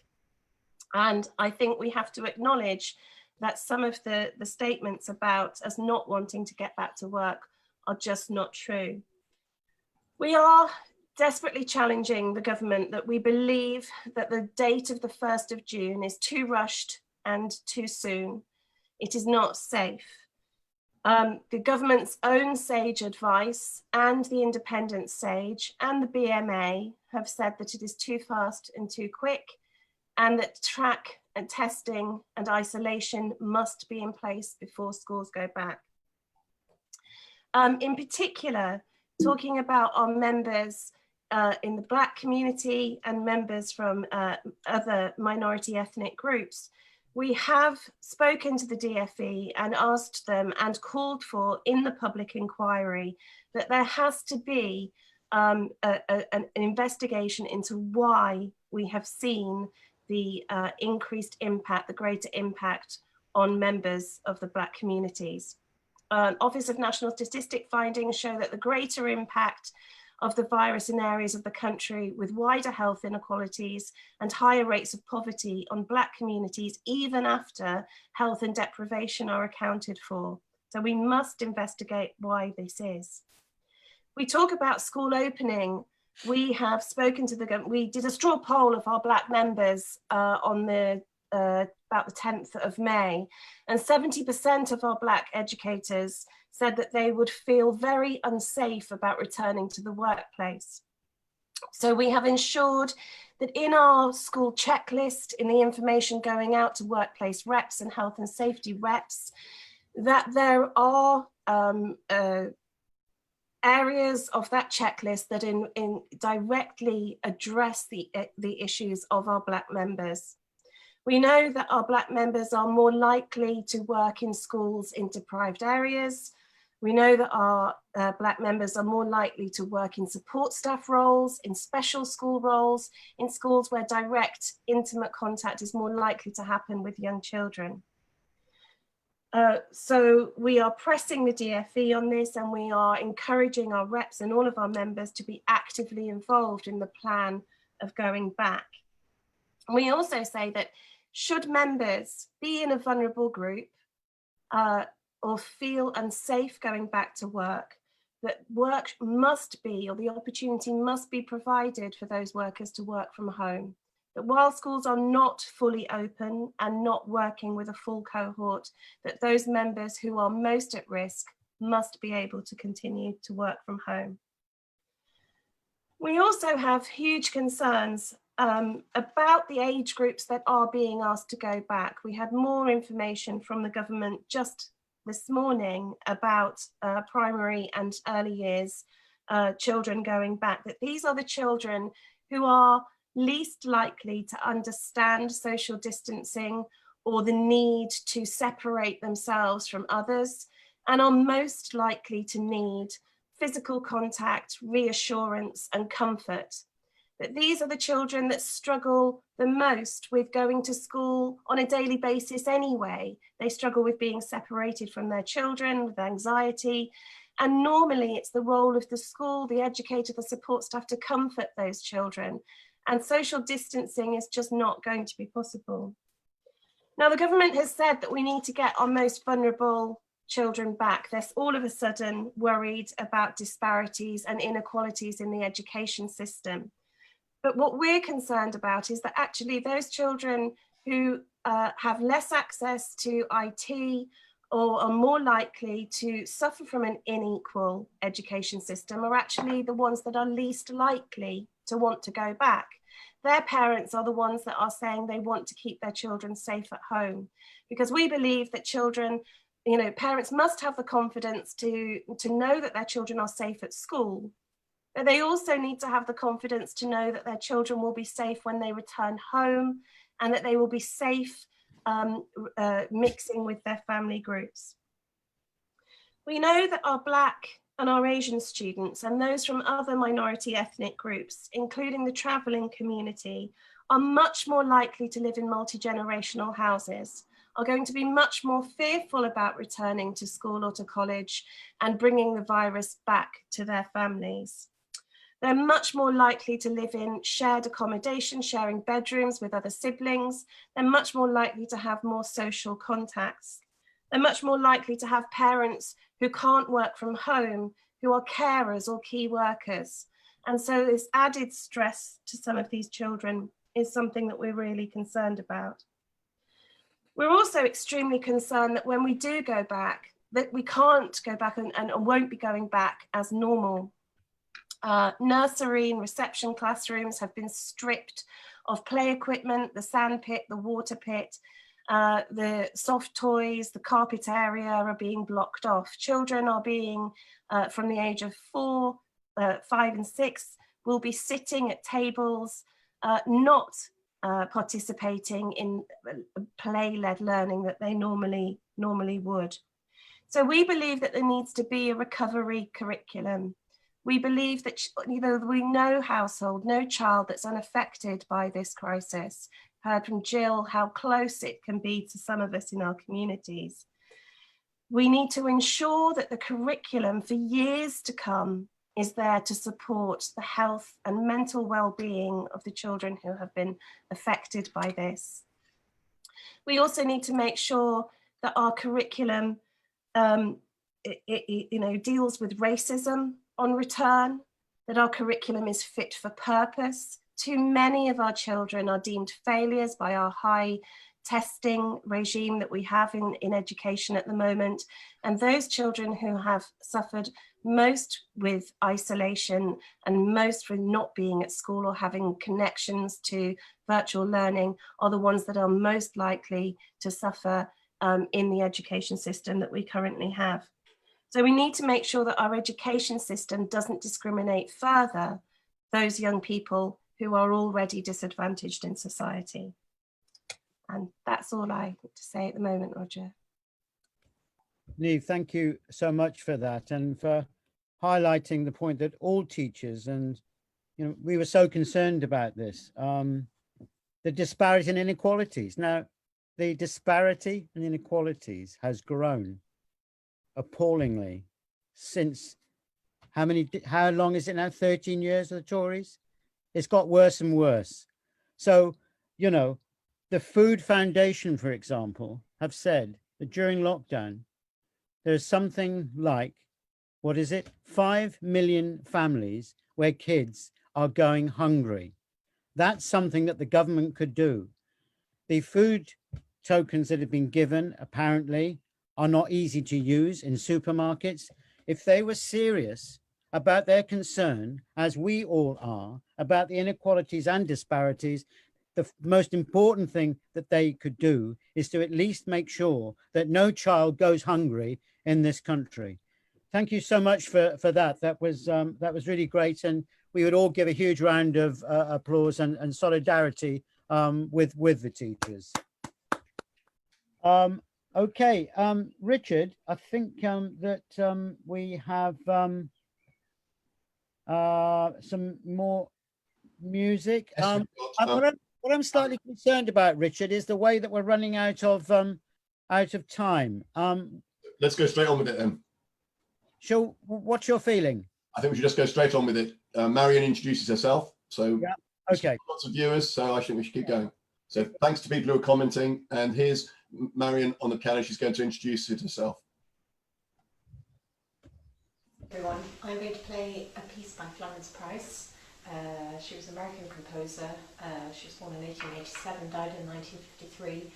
And I think we have to acknowledge that some of the statements about us not wanting to get back to work are just not true. We are desperately challenging the government that we believe that the date of the 1st of June is too rushed and too soon. It is not safe. The government's own SAGE advice and the independent SAGE and the BMA have said that it is too fast and too quick, and that track and testing and isolation must be in place before schools go back. In particular, talking about our members in the Black community and members from other minority ethnic groups, we have spoken to the DfE and asked them and called for in the public inquiry that there has to be an investigation into why we have seen the increased impact, the greater impact on members of the Black communities. Office of National Statistic findings show that the greater impact of the virus in areas of the country with wider health inequalities and higher rates of poverty on Black communities, even after health and deprivation are accounted for. So we must investigate why this is. We talk about school opening. We have spoken to the government. We did a straw poll of our Black members on the about the 10th of May, and 70% of our Black educators said that they would feel very unsafe about returning to the workplace. So we have ensured that in our school checklist, in the information going out to workplace reps and health and safety reps, that there are areas of that checklist that directly address the issues of our Black members. We know that our Black members are more likely to work in schools in deprived areas. We know that our Black members are more likely to work in support staff roles, in special school roles, in schools where direct, intimate contact is more likely to happen with young children. So we are pressing the DfE on this, and we are encouraging our reps and all of our members to be actively involved in the plan of going back. We also say that should members be in a vulnerable group or feel unsafe going back to work, that work must be, or the opportunity must be provided for those workers to work from home. That while schools are not fully open and not working with a full cohort, that those members who are most at risk must be able to continue to work from home. We also have huge concerns about the age groups that are being asked to go back. We had more information from the government just this morning about primary and early years children going back, that these are the children who are least likely to understand social distancing or the need to separate themselves from others, and are most likely to need physical contact, reassurance, and comfort. That these are the children that struggle the most with going to school on a daily basis anyway. They struggle with being separated from their children, with anxiety, and normally it's the role of the school, the educator, the support staff to comfort those children. And social distancing is just not going to be possible. Now, the government has said that we need to get our most vulnerable children back. They're all of a sudden worried about disparities and inequalities in the education system. But what we're concerned about is that actually those children who have less access to IT or are more likely to suffer from an unequal education system are actually the ones that are least likely to want to go back. Their parents are the ones that are saying they want to keep their children safe at home, because we believe that children, you know, parents must have the confidence to know that their children are safe at school, but they also need to have the confidence to know that their children will be safe when they return home, and that they will be safe mixing with their family groups. We know that our Black and our Asian students and those from other minority ethnic groups, including the travelling community, are much more likely to live in multi-generational houses, are going to be much more fearful about returning to school or to college and bringing the virus back to their families. They're much more likely to live in shared accommodation, sharing bedrooms with other siblings. They're much more likely to have more social contacts. They're much more likely to have parents who can't work from home, who are carers or key workers. And so this added stress to some of these children is something that we're really concerned about. We're also extremely concerned that when we do go back, that we can't go back and won't be going back as normal. Nursery and reception classrooms have been stripped of play equipment, the sand pit, the water pit, the soft toys, the carpet area are being blocked off. Children are being, from the age of 4, 5 and 6, will be sitting at tables, not participating in play-led learning that they normally would. So we believe that there needs to be a recovery curriculum. We believe that, you know, we no household, no child that's unaffected by this crisis. Heard from Jill how close it can be to some of us in our communities. We need to ensure that the curriculum for years to come is there to support the health and mental well-being of the children who have been affected by this. We also need to make sure that our curriculum deals with racism on return, that our curriculum is fit for purpose. Too many of our children are deemed failures by our high testing regime that we have in education at the moment. And those children who have suffered most with isolation and most from not being at school or having connections to virtual learning are the ones that are most likely to suffer in the education system that we currently have. So we need to make sure that our education system doesn't discriminate further those young people who are already disadvantaged in society. And that's all I want to say at the moment, Roger. Niamh, thank you so much for that and for highlighting the point that all teachers, and you know, we were so concerned about this, the disparity and inequalities. Now, the disparity and inequalities has grown appallingly since how long is it now? 13 years of the Tories? It's got worse and worse. So, you know, the Food Foundation, for example, have said that during lockdown, there's something like, 5 million families where kids are going hungry. That's something that the government could do. The food tokens that have been given apparently are not easy to use in supermarkets. If they were serious about their concern, as we all are, about the inequalities and disparities, the most important thing that they could do is to at least make sure that no child goes hungry in this country. Thank you so much for that. That was really great, and we would all give a huge round of applause and solidarity with the teachers. Okay, Richard, I think that we have some more music. Yes, we've got, What I'm slightly concerned about, Richard, is the way that we're running out of time. let's go straight on with it then. So, what's your feeling? I think we should just go straight on with it. Marion introduces herself, so Yeah. Okay. lots of viewers, so I think we should keep going. So thanks to people who are commenting, and here's Marion on the piano. She's going to introduce it herself. Everyone, I'm going to play a piece by Florence Price. She was an American composer. She was born in 1887, died in 1953.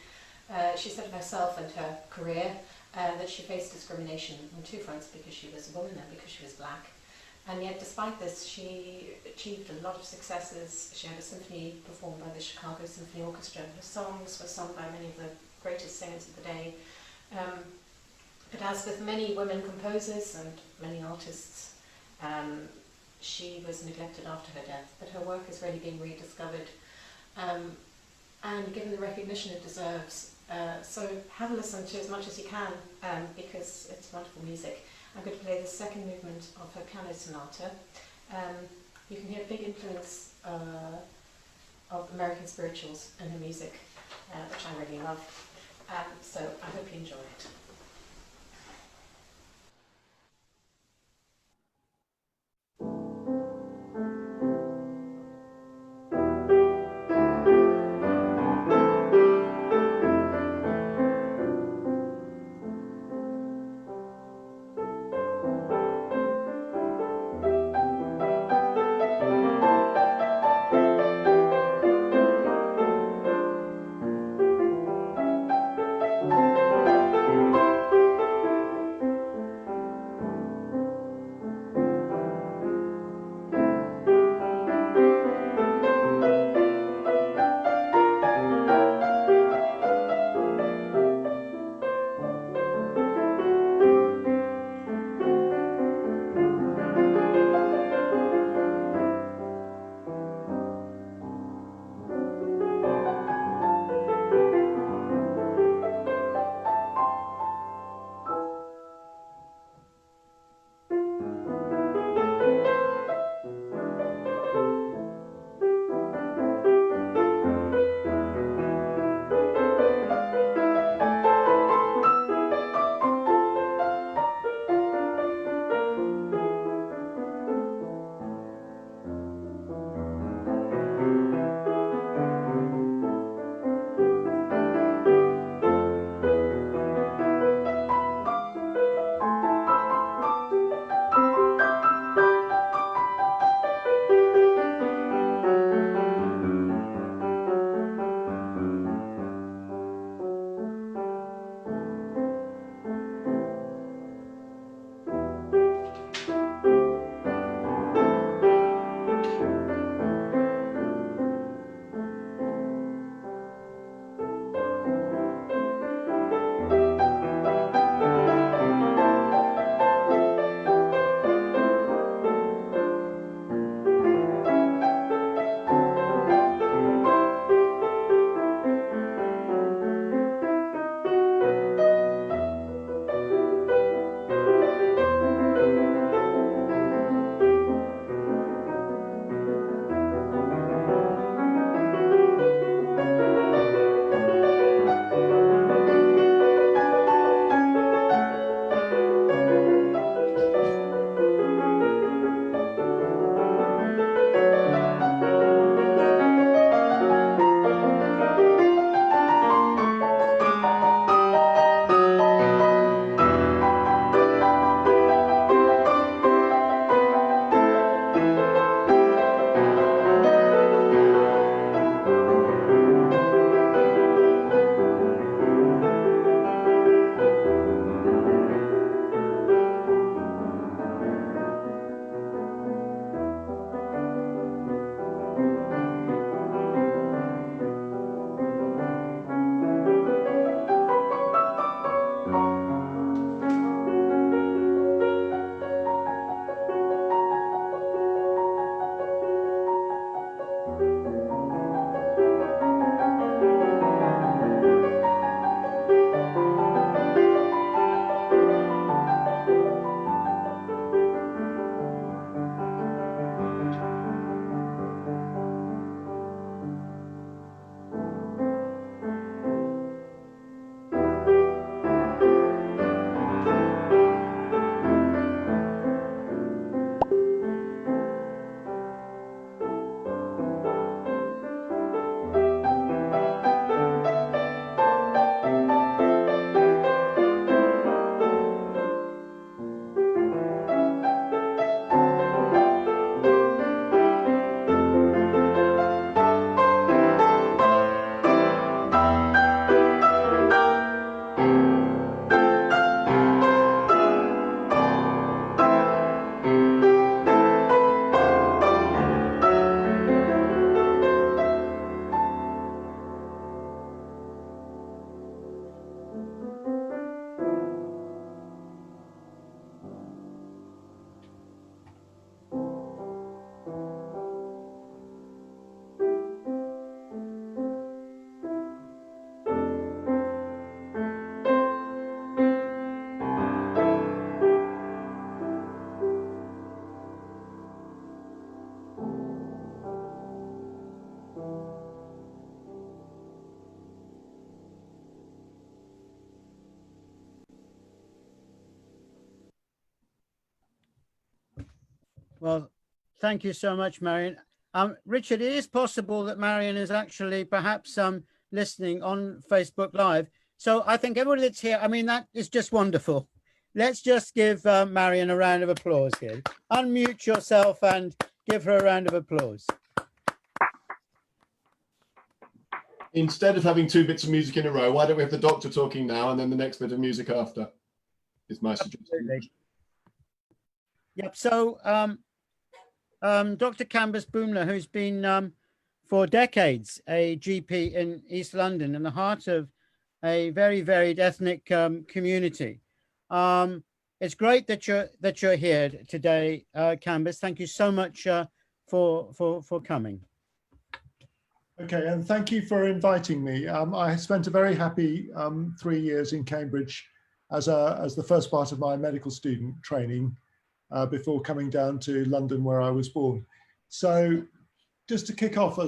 She said of herself and her career that she faced discrimination on two fronts, because she was a woman and because she was black. And yet, despite this, she achieved a lot of successes. She had a symphony performed by the Chicago Symphony Orchestra. Her songs were sung by many of the greatest singers of the day. But as with many women composers and many artists, she was neglected after her death. But her work is really being rediscovered and given the recognition it deserves. So have a listen to as much as you can, because it's wonderful music. I'm going to play the second movement of her piano sonata. You can hear a big influence of American spirituals in her music, which I really love. So I hope you enjoy it. Well, thank you so much, Marion. Richard, it is possible that Marion is actually perhaps listening on Facebook Live. So I think everybody that's here, I mean, that is just wonderful. Let's just give Marion a round of applause here. Unmute yourself and give her a round of applause. Instead of having two bits of music in a row, why don't we have the doctor talking now and then the next bit of music after? Is my suggestion. Yep. So Dr. Kambiz Boomla, who's been for decades a GP in East London in the heart of a very varied ethnic community. It's great that you're here today, Kambiz. Thank you so much for coming. Okay, and thank you for inviting me. I spent a very happy 3 years in Cambridge as the first part of my medical student training before coming down to London, where I was born. So just to kick off,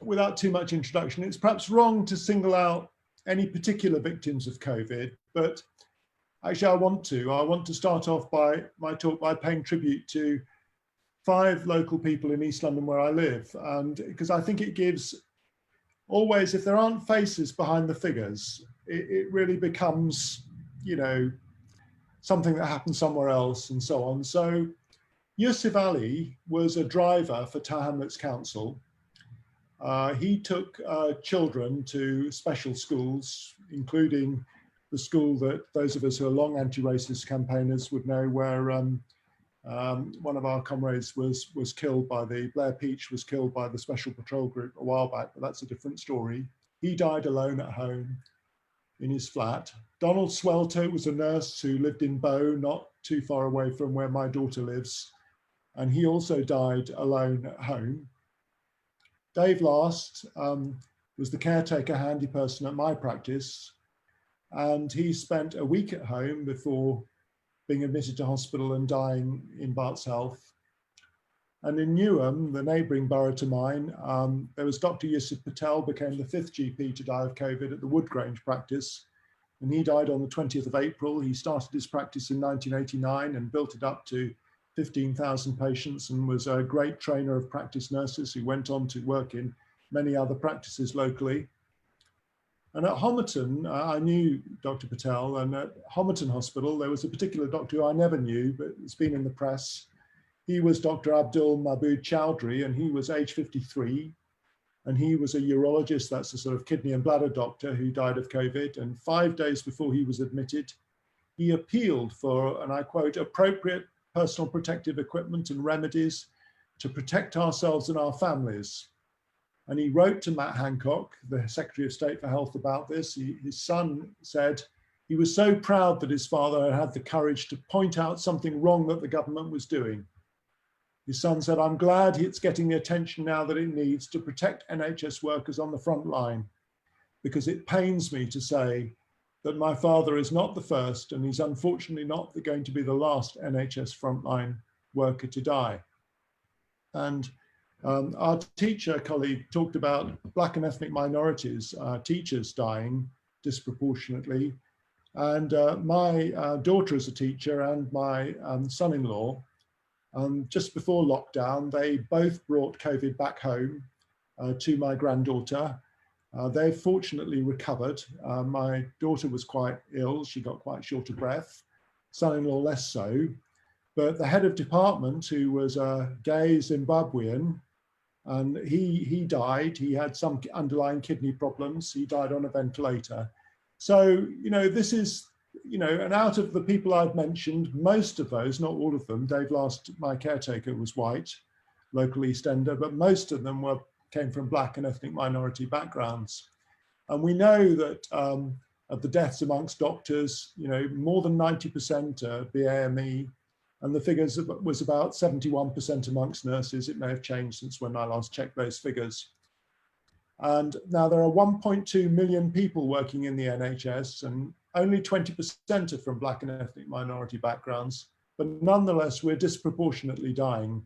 without too much introduction, it's perhaps wrong to single out any particular victims of COVID, but actually I want to start off my talk by paying tribute to 5 local people in East London where I live, and because I think it gives always, if there aren't faces behind the figures, it really becomes, you know, something that happened somewhere else and so on. So Yusuf Ali was a driver for Tower Hamlets Council. He took children to special schools, including the school that those of us who are long anti-racist campaigners would know, where one of our comrades was killed by Blair Peach was killed by the Special Patrol Group a while back, but that's a different story. He died alone at home in his flat. Donald Swelter was a nurse who lived in Bow, not too far away from where my daughter lives, and he also died alone at home. Dave Last was the caretaker handy person at my practice, and he spent a week at home before being admitted to hospital and dying in Bart's Health. And in Niamh, the neighbouring borough to mine, there was Dr. Yusuf Patel, became the 5th GP to die of COVID at the Woodgrange practice. And he died on the 20th of April. He started his practice in 1989 and built it up to 15,000 patients, and was a great trainer of practice nurses who went on to work in many other practices locally. And at Homerton, I knew Dr. Patel, and at Homerton Hospital, there was a particular doctor who I never knew, but it's been in the press. He was Dr. Abdul Mahbub Chowdhury, and he was age 53. And he was a urologist, that's a sort of kidney and bladder doctor, who died of COVID. And 5 days before he was admitted, he appealed for, and I quote, appropriate personal protective equipment and remedies to protect ourselves and our families. And he wrote to Matt Hancock, the Secretary of State for Health, about this. His son said he was so proud that his father had the courage to point out something wrong that the government was doing. His son said, I'm glad it's getting the attention now that it needs to protect NHS workers on the front line, because it pains me to say that my father is not the first, and he's unfortunately not going to be the last NHS frontline worker to die. And our teacher colleague talked about Black and ethnic minorities, teachers dying disproportionately. And my daughter is a teacher, and my son-in-law, just before lockdown, they both brought COVID back home to my granddaughter. They've fortunately recovered. My daughter was quite ill. She got quite short of breath. Son-in-law less so. But the head of department, who was a gay Zimbabwean, and he died. He had some underlying kidney problems. He died on a ventilator. So, you know, this is, you know, and out of the people I've mentioned, most of those, not all of them, Dave Last, my caretaker, was white, local East Ender, but most of them came from Black and ethnic minority backgrounds. And we know that of the deaths amongst doctors, you know, more than 90% are BAME, and the figures was about 71% amongst nurses. It may have changed since when I last checked those figures. And now there are 1.2 million people working in the NHS, and only 20% are from Black and ethnic minority backgrounds, but nonetheless, we're disproportionately dying.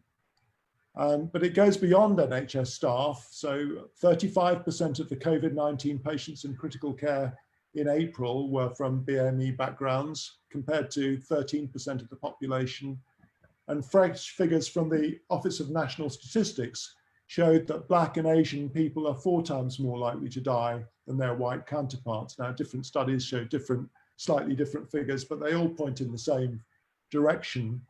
But it goes beyond NHS staff. So 35% of the COVID-19 patients in critical care in April were from BAME backgrounds, compared to 13% of the population And fresh figures from the Office of National Statistics showed that Black and Asian people are 4 times more likely to die than their white counterparts. Now, different studies show slightly different figures, but they all point in the same direction.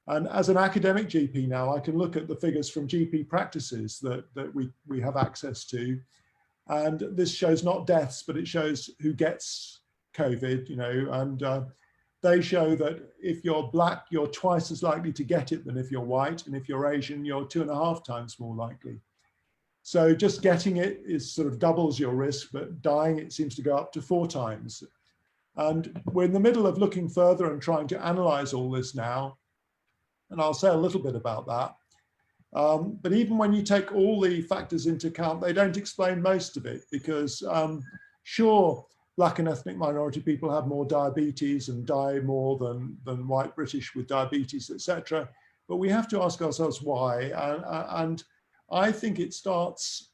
And as an academic GP now, I can look at the figures from GP practices that we have access to. And this shows not deaths, but it shows who gets COVID, you know, and they show that if you're Black, you're twice as likely to get it than if you're white. And if you're Asian, you're 2.5 times more likely. So just getting it is sort of doubles your risk, but dying, it seems to go up to 4 times. And we're in the middle of looking further and trying to analyze all this now. And I'll say a little bit about that. But even when you take all the factors into account, they don't explain most of it, because sure, Black and ethnic minority people have more diabetes and die more than white British with diabetes, etc. But we have to ask ourselves why. And I think it starts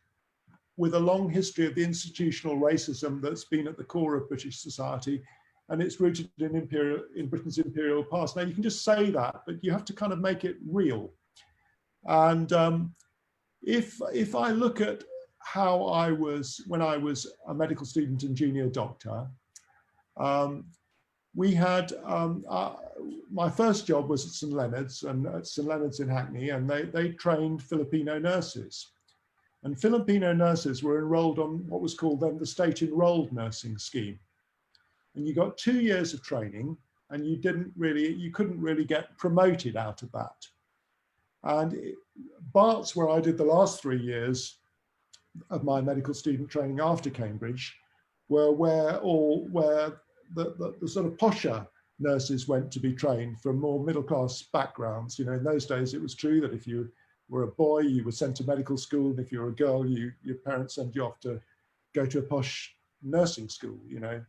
with a long history of the institutional racism that's been at the core of British society, and it's rooted in Britain's imperial past. Now, you can just say that, but you have to kind of make it real. And if I look at how I was when I was a medical student and junior doctor, we had my first job was at St Leonard's, and at St Leonard's in Hackney, and they trained Filipino nurses. And Filipino nurses were enrolled on what was called then the state enrolled nursing scheme. And you got 2 years of training, and you couldn't really get promoted out of that. And Bart's, where I did the last 3 years of my medical student training after Cambridge, were where the sort of posher nurses went to be trained from more middle-class backgrounds. You know, in those days, it was true that if you were a boy, you were sent to medical school, and if you were a girl, your parents sent you off to go to a posh nursing school, you know.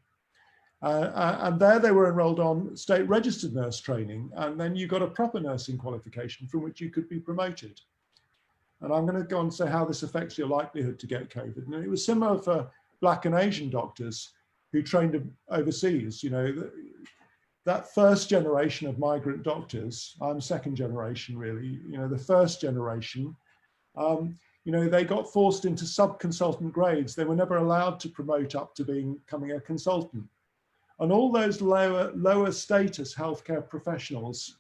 And there they were enrolled on state registered nurse training, and then you got a proper nursing qualification from which you could be promoted. And I'm going to go on and say how this affects your likelihood to get COVID. And it was similar for Black and Asian doctors who trained overseas. You know, that first generation of migrant doctors, I'm second generation really, you know, the first generation, you know, they got forced into sub-consultant grades. They were never allowed to promote up to becoming a consultant. And all those lower status healthcare professionals,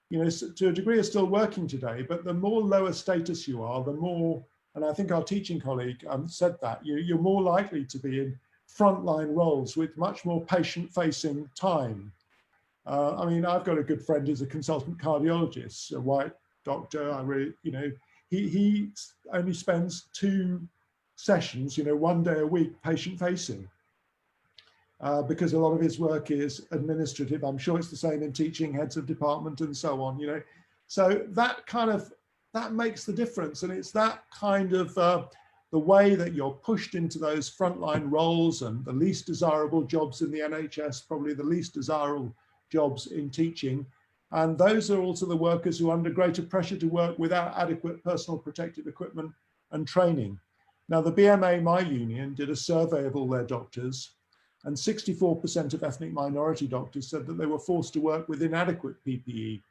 you know, to a degree are still working today, but the more lower status you are, the more, and I think our teaching colleague said that, you're more likely to be in frontline roles with much more patient-facing time. I mean, I've got a good friend who's a consultant cardiologist, a white doctor. I really, you know, he only spends 2 sessions, you know, 1 day a week patient-facing. Because a lot of his work is administrative. I'm sure it's the same in teaching, heads of department and so on, you know. So that makes the difference. And it's that kind of the way that you're pushed into those frontline roles and the least desirable jobs in the NHS, probably the least desirable jobs in teaching. And those are also the workers who are under greater pressure to work without adequate personal protective equipment and training. Now, the BMA, my union, did a survey of all their doctors, and 64% of ethnic minority doctors said that they were forced to work with inadequate PPE,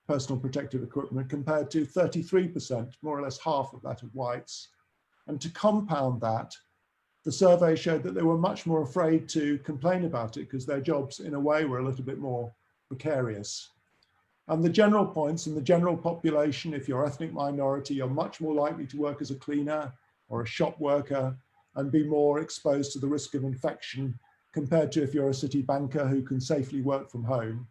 personal protective equipment, compared to 33%, more or less half of that of whites. And to compound that, the survey showed that they were much more afraid to complain about it because their jobs, in a way, were a little bit more precarious. And the general points in the general population, if you're ethnic minority, you're much more likely to work as a cleaner or a shop worker and be more exposed to the risk of infection compared to if you're a city banker who can safely work from home.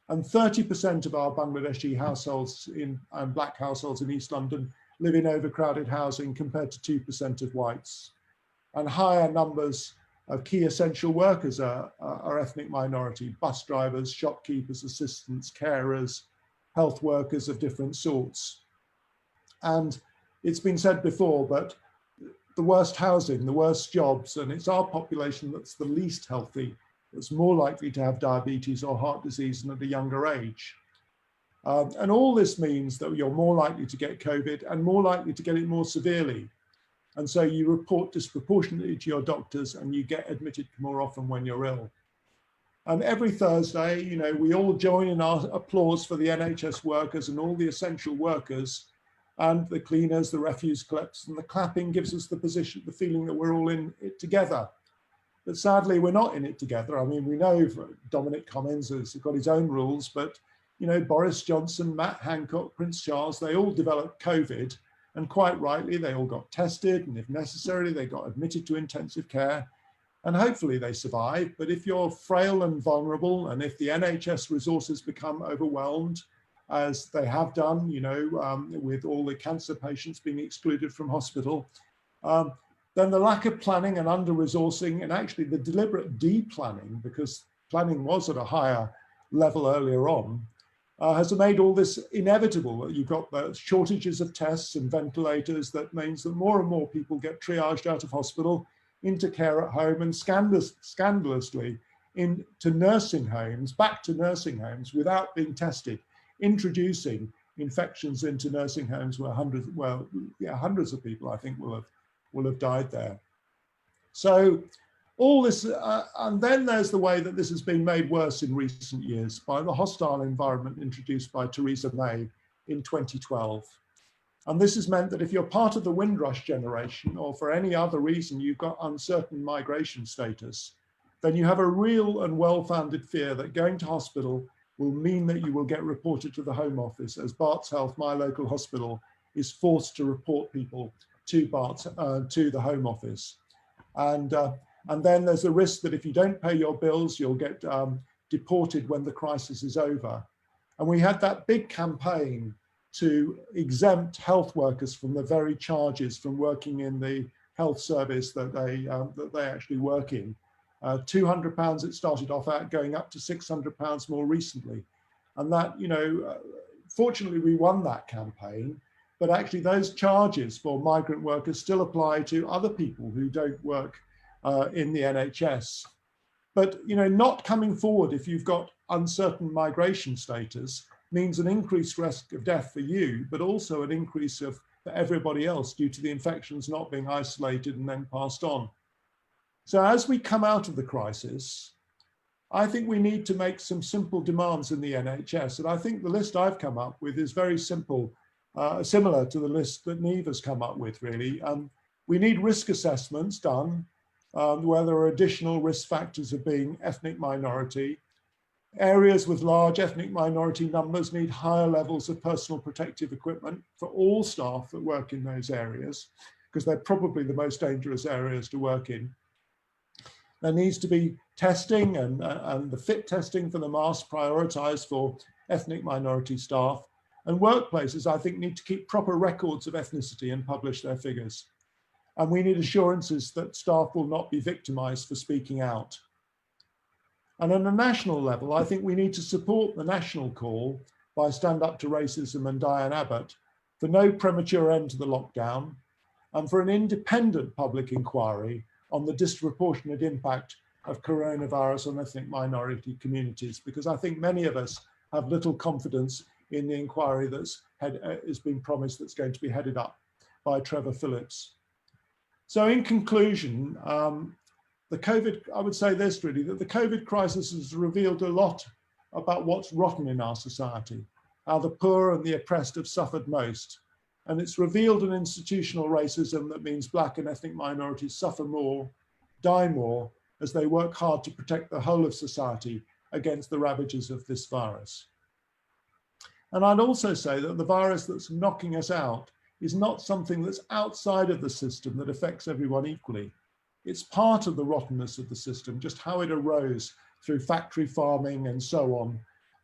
And 30% of our Bangladeshi households and Black households in East London live in overcrowded housing compared to 2% of whites. And higher numbers of key essential workers are ethnic minority: bus drivers, shopkeepers, assistants, carers, health workers of different sorts. And it's been said before, but the worst housing, the worst jobs, and it's our population that's the least healthy, that's more likely to have diabetes or heart disease and at a younger age. And all this means that you're more likely to get COVID and more likely to get it more severely. And so you report disproportionately to your doctors and you get admitted more often when you're ill. And every Thursday, you know, we all join in our applause for the NHS workers and all the essential workers and the cleaners, the refuse collectors, and the clapping gives us the feeling that we're all in it together. But sadly, we're not in it together. I mean, we know Dominic Cummings has got his own rules, but, you know, Boris Johnson, Matt Hancock, Prince Charles, they all developed COVID, and quite rightly, they all got tested, and if necessary, they got admitted to intensive care. And hopefully they survive. But if you're frail and vulnerable, and if the NHS resources become overwhelmed, as they have done, you know, with all the cancer patients being excluded from hospital, then the lack of planning and under-resourcing, and actually the deliberate de-planning, because planning was at a higher level earlier on, has made all this inevitable. You've got the shortages of tests and ventilators. That means that more and more people get triaged out of hospital into care at home, and scandalously into nursing homes, back to nursing homes without being tested, introducing infections into nursing homes where hundreds of people, I think, will have died there. So all this, and then there's the way that this has been made worse in recent years by the hostile environment introduced by Theresa May in 2012. And this has meant that if you're part of the Windrush generation, or for any other reason you've got uncertain migration status, then you have a real and well-founded fear that going to hospital will mean that you will get reported to the Home Office, as Barts Health, my local hospital, is forced to report people to the Home Office. And then there's a risk that if you don't pay your bills, you'll get deported when the crisis is over. And we had that big campaign to exempt health workers from the very charges from working in the health service that they actually work in. £200 it started off at, going up to £600 more recently. And that, you know, fortunately we won that campaign, but actually those charges for migrant workers still apply to other people who don't work in the NHS. But, you know, not coming forward if you've got uncertain migration status means an increased risk of death for you, but also an increase for everybody else due to the infections not being isolated and then passed on. So as we come out of the crisis, I think we need to make some simple demands in the NHS. And I think the list I've come up with is very simple, similar to the list that Niamh has come up with, really. We need risk assessments done, where there are additional risk factors of being ethnic minority. Areas with large ethnic minority numbers need higher levels of personal protective equipment for all staff that work in those areas, because they're probably the most dangerous areas to work in. There needs to be testing and the fit testing for the mask prioritised for ethnic minority staff. And workplaces, I think, need to keep proper records of ethnicity and publish their figures. And we need assurances that staff will not be victimised for speaking out. And on a national level, I think we need to support the national call by Stand Up to Racism and Diane Abbott for no premature end to the lockdown, and for an independent public inquiry on the disproportionate impact of coronavirus on ethnic minority communities, because I think many of us have little confidence in the inquiry that's is being promised that's going to be headed up by Trevor Phillips. So in conclusion, the COVID, I would say this really, that the COVID crisis has revealed a lot about what's rotten in our society, how the poor and the oppressed have suffered most. And it's revealed an institutional racism that means Black and ethnic minorities suffer more, die more, as they work hard to protect the whole of society against the ravages of this virus. And I'd also say that the virus that's knocking us out is not something that's outside of the system that affects everyone equally. It's part of the rottenness of the system, just how it arose through factory farming and so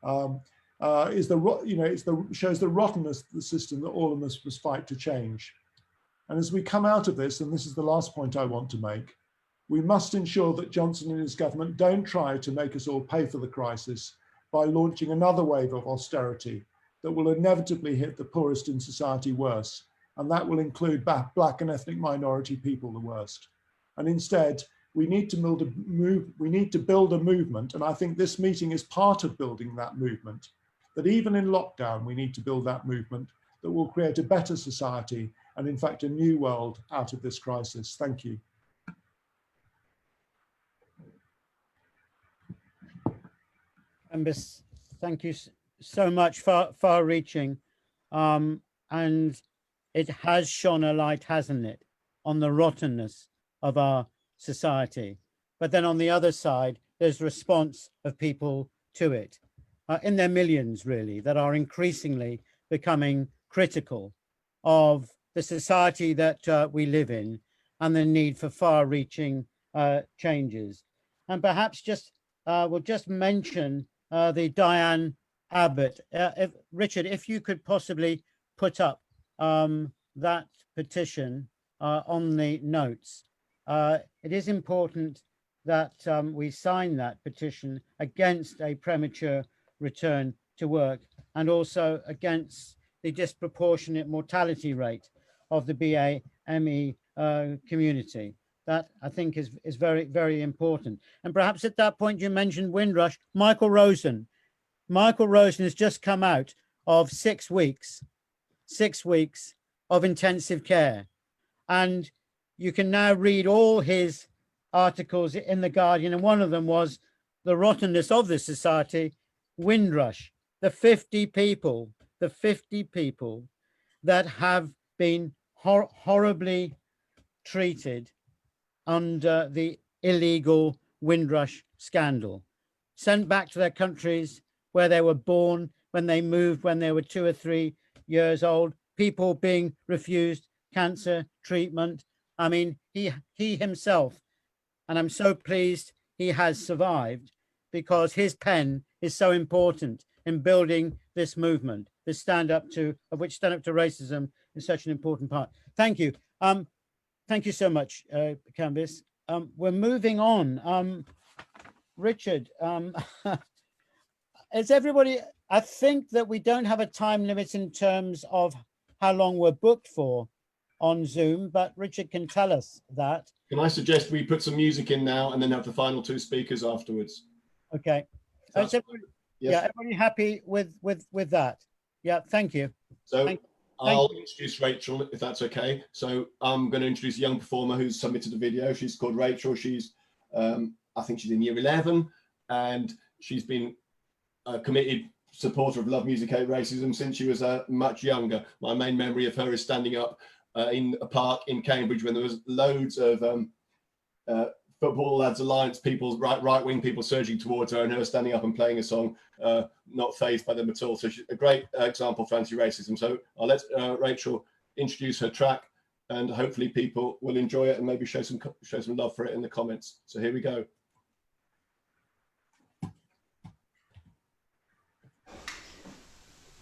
on. Shows the rottenness of the system that all of us must fight to change. And as we come out of this, and this is the last point I want to make, we must ensure that Johnson and his government don't try to make us all pay for the crisis by launching another wave of austerity that will inevitably hit the poorest in society worse. And that will include Black and ethnic minority people the worst. And instead, we need to build a movement. And I think this meeting is part of building that movement, that even in lockdown, we need to build that movement that will create a better society and in fact, a new world out of this crisis. Thank you. Kambiz, thank you so much, far reaching. And it has shone a light, hasn't it, on the rottenness of our society. But then on the other side, there's response of people to it, in their millions, really, that are increasingly becoming critical of the society that we live in and the need for far-reaching changes. And perhaps we'll just mention the Diane Abbott. Richard, if you could possibly put up that petition on the notes. It is important that we sign that petition against a premature return to work and also against the disproportionate mortality rate of the BAME community. That I think is very, very important. And perhaps at that point you mentioned Windrush. Michael Rosen has just come out of 6 weeks of intensive care. And you can now read all his articles in The Guardian. And one of them was the rottenness of this society, Windrush, the 50 people that have been horribly treated under the illegal Windrush scandal, sent back to their countries where they were born, when they moved, when they were 2 or 3 years old, people being refused cancer treatment. I mean, he himself, and I'm so pleased he has survived because his pen is so important in building this movement, this stand up to racism is such an important part. Thank you. Thank you so much, Kambiz. We're moving on. Richard, is everybody, I think that we don't have a time limit in terms of how long we're booked for on Zoom, but Richard can tell us that. Can I suggest we put some music in now and then have the final 2 speakers afterwards? Okay. Yes. Yeah, everybody happy with that? Yeah, thank you. So I'll introduce Rachel, if that's okay. So I'm going to introduce a young performer who's submitted a video. She's called Rachel. She's, I think she's in year 11, and she's been a committed supporter of Love Music Hate Racism since she was much younger. My main memory of her is standing up in a park in Cambridge when there was loads of Football Lads Alliance people, right-wing people surging towards her, and her standing up and playing a song, not fazed by them at all. So she's a great example of anti-racism. So I'll let Rachel introduce her track, and hopefully people will enjoy it and maybe show some love for it in the comments. So here we go.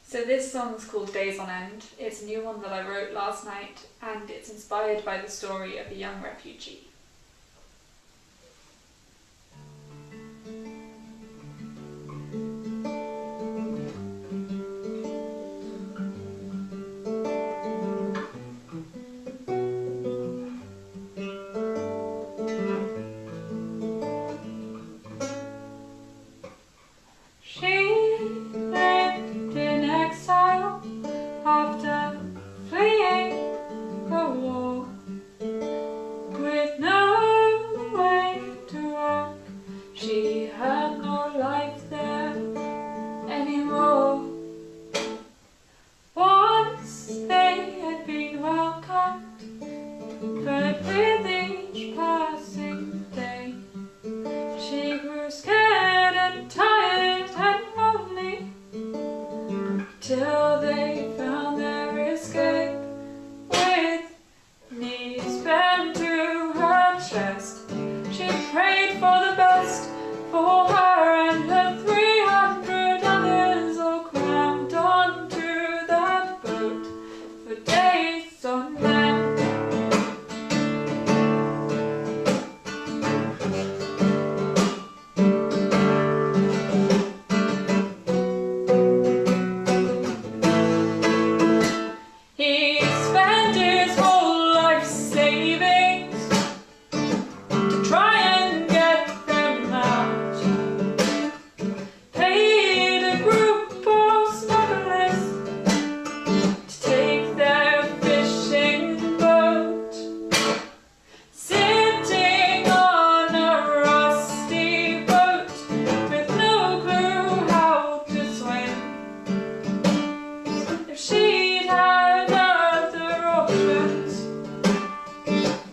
So this song's called Days on End. It's a new one that I wrote last night, and it's inspired by the story of a young refugee. After fleeing a war with no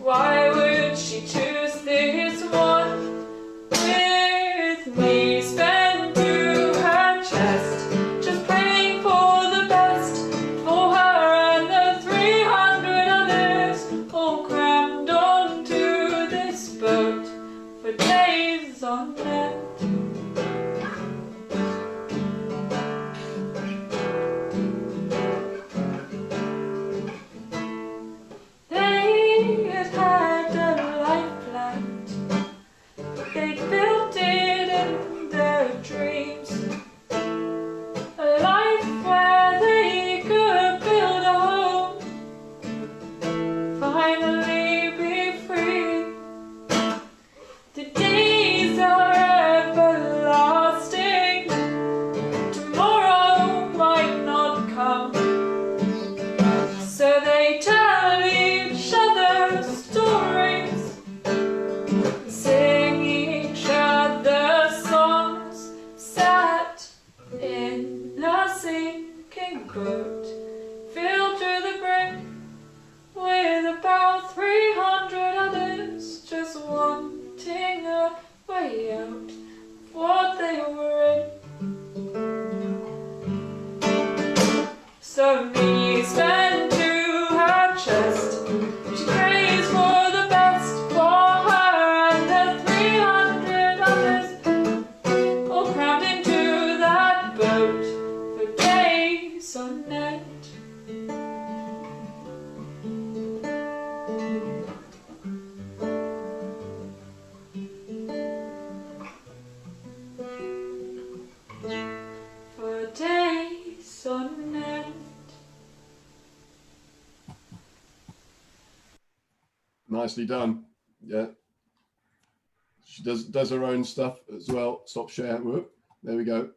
Why would she choose this one? With me spent to her chest, just praying for the best for her and the 300 others, all crammed onto this boat for days on end. They had had a life planned. They built it in their dreams, a life where they could build a home, finally be free. The days are everlasting, tomorrow might not come, so they tell each other stories, sing each other songs, sat in a sinking boat, filled to the brim with about 300 others, just wanting a way out of what they were in. So me spent to her chest, she prays for the best for her and the 300 others, all crammed into that boat for days on end. For days on end. Nicely done. Yeah. She does her own stuff as well. Stop share. Whoop. There we go.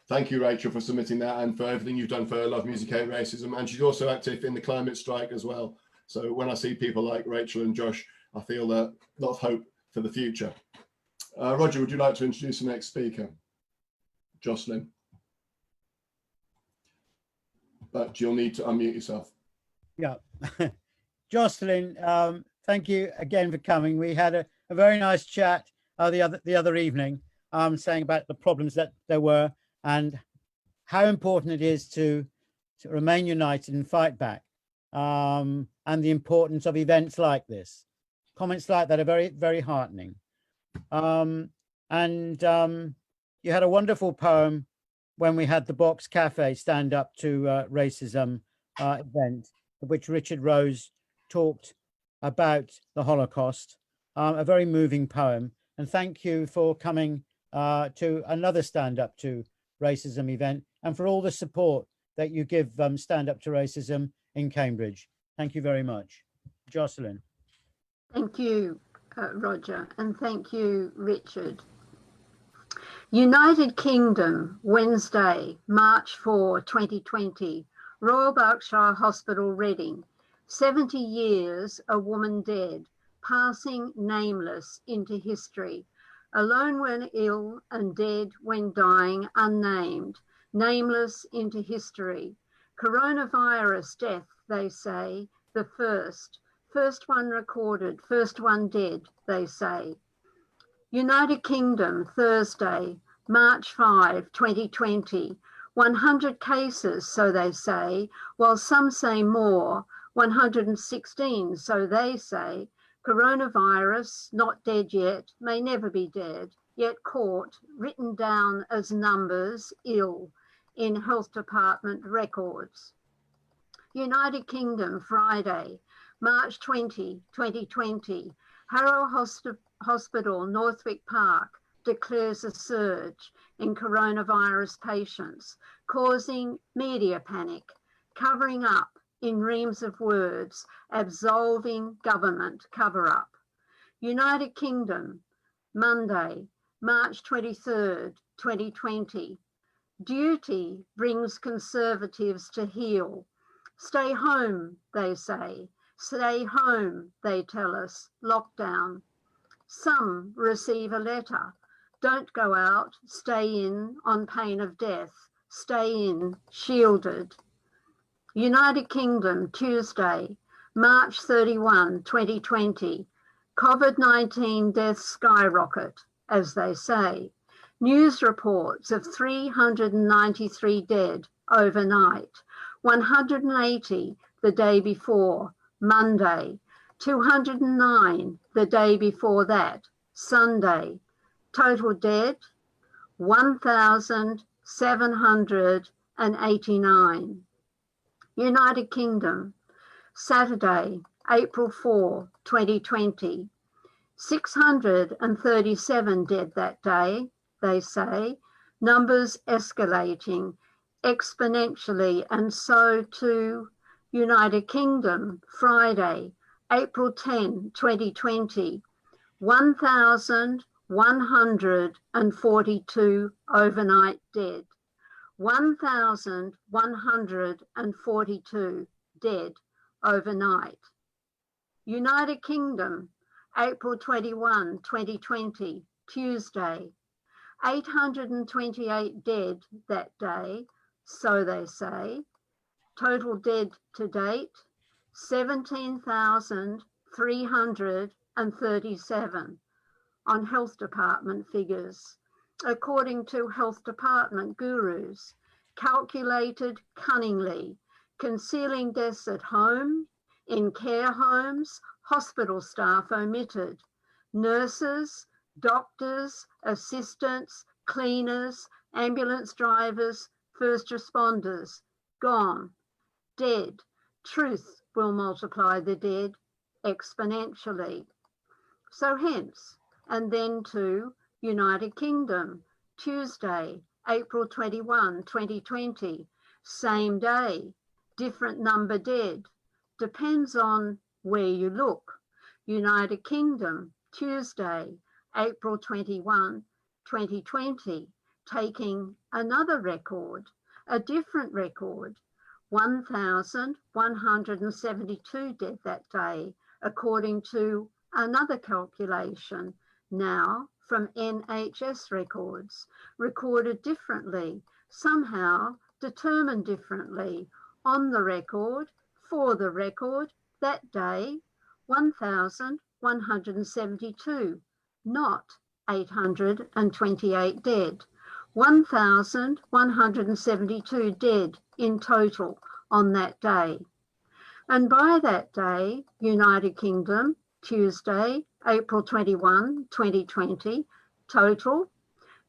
Thank you, Rachel, for submitting that and for everything you've done for Love Music Hate Racism. And she's also active in the climate strike as well. So when I see people like Rachel and Josh, I feel a lot of hope for the future. Roger, would you like to introduce the next speaker? Jocelyn. But you'll need to unmute yourself. Yeah. Jocelyn, thank you again for coming. We had a very nice chat the other evening, saying about the problems that there were and how important it is to remain united and fight back, and the importance of events like this. Comments like that are very, very heartening. You had a wonderful poem when we had the Box Cafe stand up to racism event, of which Richard Rose talked about the Holocaust, a very moving poem. And thank you for coming to another Stand Up to Racism event and for all the support that you give Stand Up to Racism in Cambridge. Thank you very much. Jocelyn. Thank you, Roger, and thank you, Richard. United Kingdom, Wednesday, March 4, 2020, Royal Berkshire Hospital, Reading. 70 years, a woman dead, passing nameless into history. Alone when ill and dead when dying, unnamed, nameless into history. Coronavirus death, they say, the first one recorded, first one dead, they say. United Kingdom, Thursday, March 5, 2020, 100 cases, so they say, while some say more, 116, so they say. Coronavirus, not dead yet, may never be dead, yet caught, written down as numbers, ill, in Health Department records. United Kingdom, Friday, March 20, 2020, Harrow Hospital, Northwick Park, declares a surge in coronavirus patients, causing media panic, covering up in reams of words, absolving government cover-up. United Kingdom, Monday, March 23rd, 2020. Duty brings Conservatives to heel. Stay home, they say. Stay home, they tell us. Lockdown. Some receive a letter. Don't go out, stay in on pain of death. Stay in, shielded. United Kingdom, Tuesday, March 31, 2020, COVID-19 deaths skyrocket, as they say. News reports of 393 dead overnight, 180 the day before, Monday, 209 the day before that, Sunday. Total dead, 1,789. United Kingdom, Saturday, April 4, 2020. 637 dead that day, they say. Numbers escalating exponentially, and so too United Kingdom, Friday, April 10, 2020. 1,142 overnight dead. 1,142 dead overnight. United Kingdom, April 21, 2020, Tuesday. 828 dead that day, so they say. Total dead to date, 17,337 on Health Department figures. According to Health Department gurus, calculated cunningly, concealing deaths at home, in care homes, hospital staff omitted, nurses, doctors, assistants, cleaners, ambulance drivers, first responders, gone, dead. Truth will multiply the dead exponentially. So hence, and then to United Kingdom, Tuesday, April 21, 2020, same day, different number dead, depends on where you look. United Kingdom, Tuesday, April 21, 2020, taking another record, a different record, 1,172 dead that day, according to another calculation, now from NHS records, recorded differently, somehow determined differently, on the record, for the record, that day, 1,172, not 828 dead. 1,172 dead in total on that day. And by that day, United Kingdom, Tuesday, April 21, 2020, total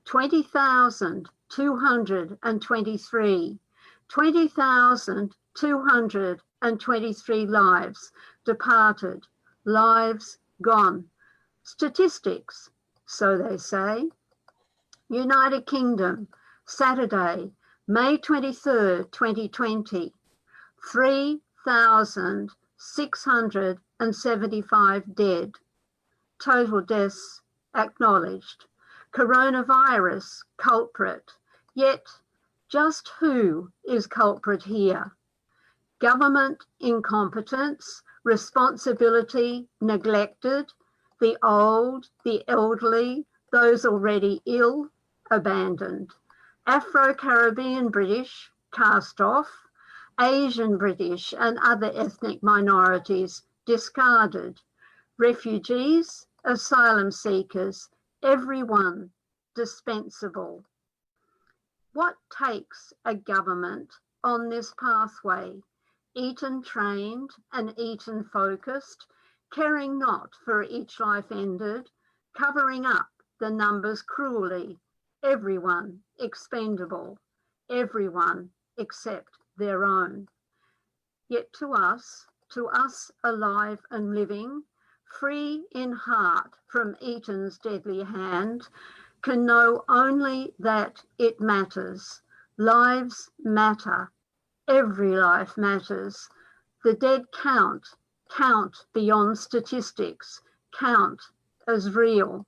20,223. 20,223 lives departed, lives gone. Statistics, so they say. United Kingdom, Saturday, May 23rd, 2020, 3,675 dead. Total deaths acknowledged. Coronavirus culprit, yet just who is culprit here? Government incompetence, responsibility neglected, the old, the elderly, those already ill, abandoned. Afro-Caribbean British cast off, Asian British and other ethnic minorities discarded. Refugees, asylum seekers, everyone dispensable. What takes a government on this pathway, Eton trained and Eton focused, caring not for each life ended, covering up the numbers cruelly, everyone expendable, everyone except their own. Yet to us alive and living, free in heart from Eton's deadly hand, can know only that it matters. Lives matter. Every life matters. The dead count beyond statistics, count as real.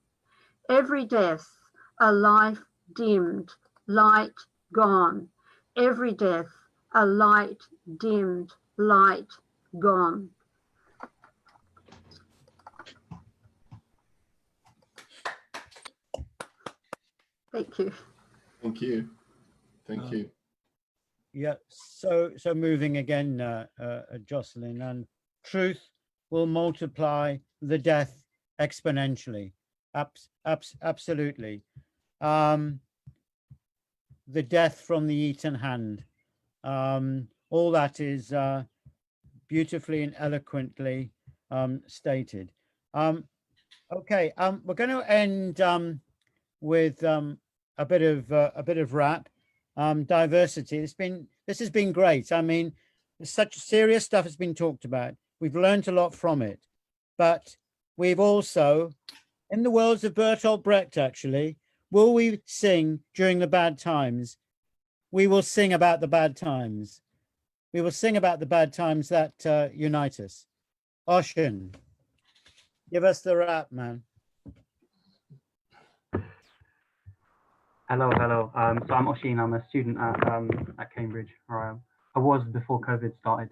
Every death, a life dimmed, light gone. Every death, a light dimmed, light gone. Thank you. Thank you. Thank you. Yeah, so moving again, Jocelyn, and truth will multiply the death exponentially. Absolutely. The death from the eaten hand. All that is beautifully and eloquently stated. Okay, we're going to end with a bit of rap. Diversity. This has been great. I mean, such serious stuff has been talked about. We've learned a lot from it, but we've also, in the words of Bertolt Brecht, actually, will we sing during the bad times? We will sing about the bad times. We will sing about the bad times that unite us. Oshin, give us the rap, man. Hello. So I'm Oshin. I'm a student at Cambridge, or I was before COVID started.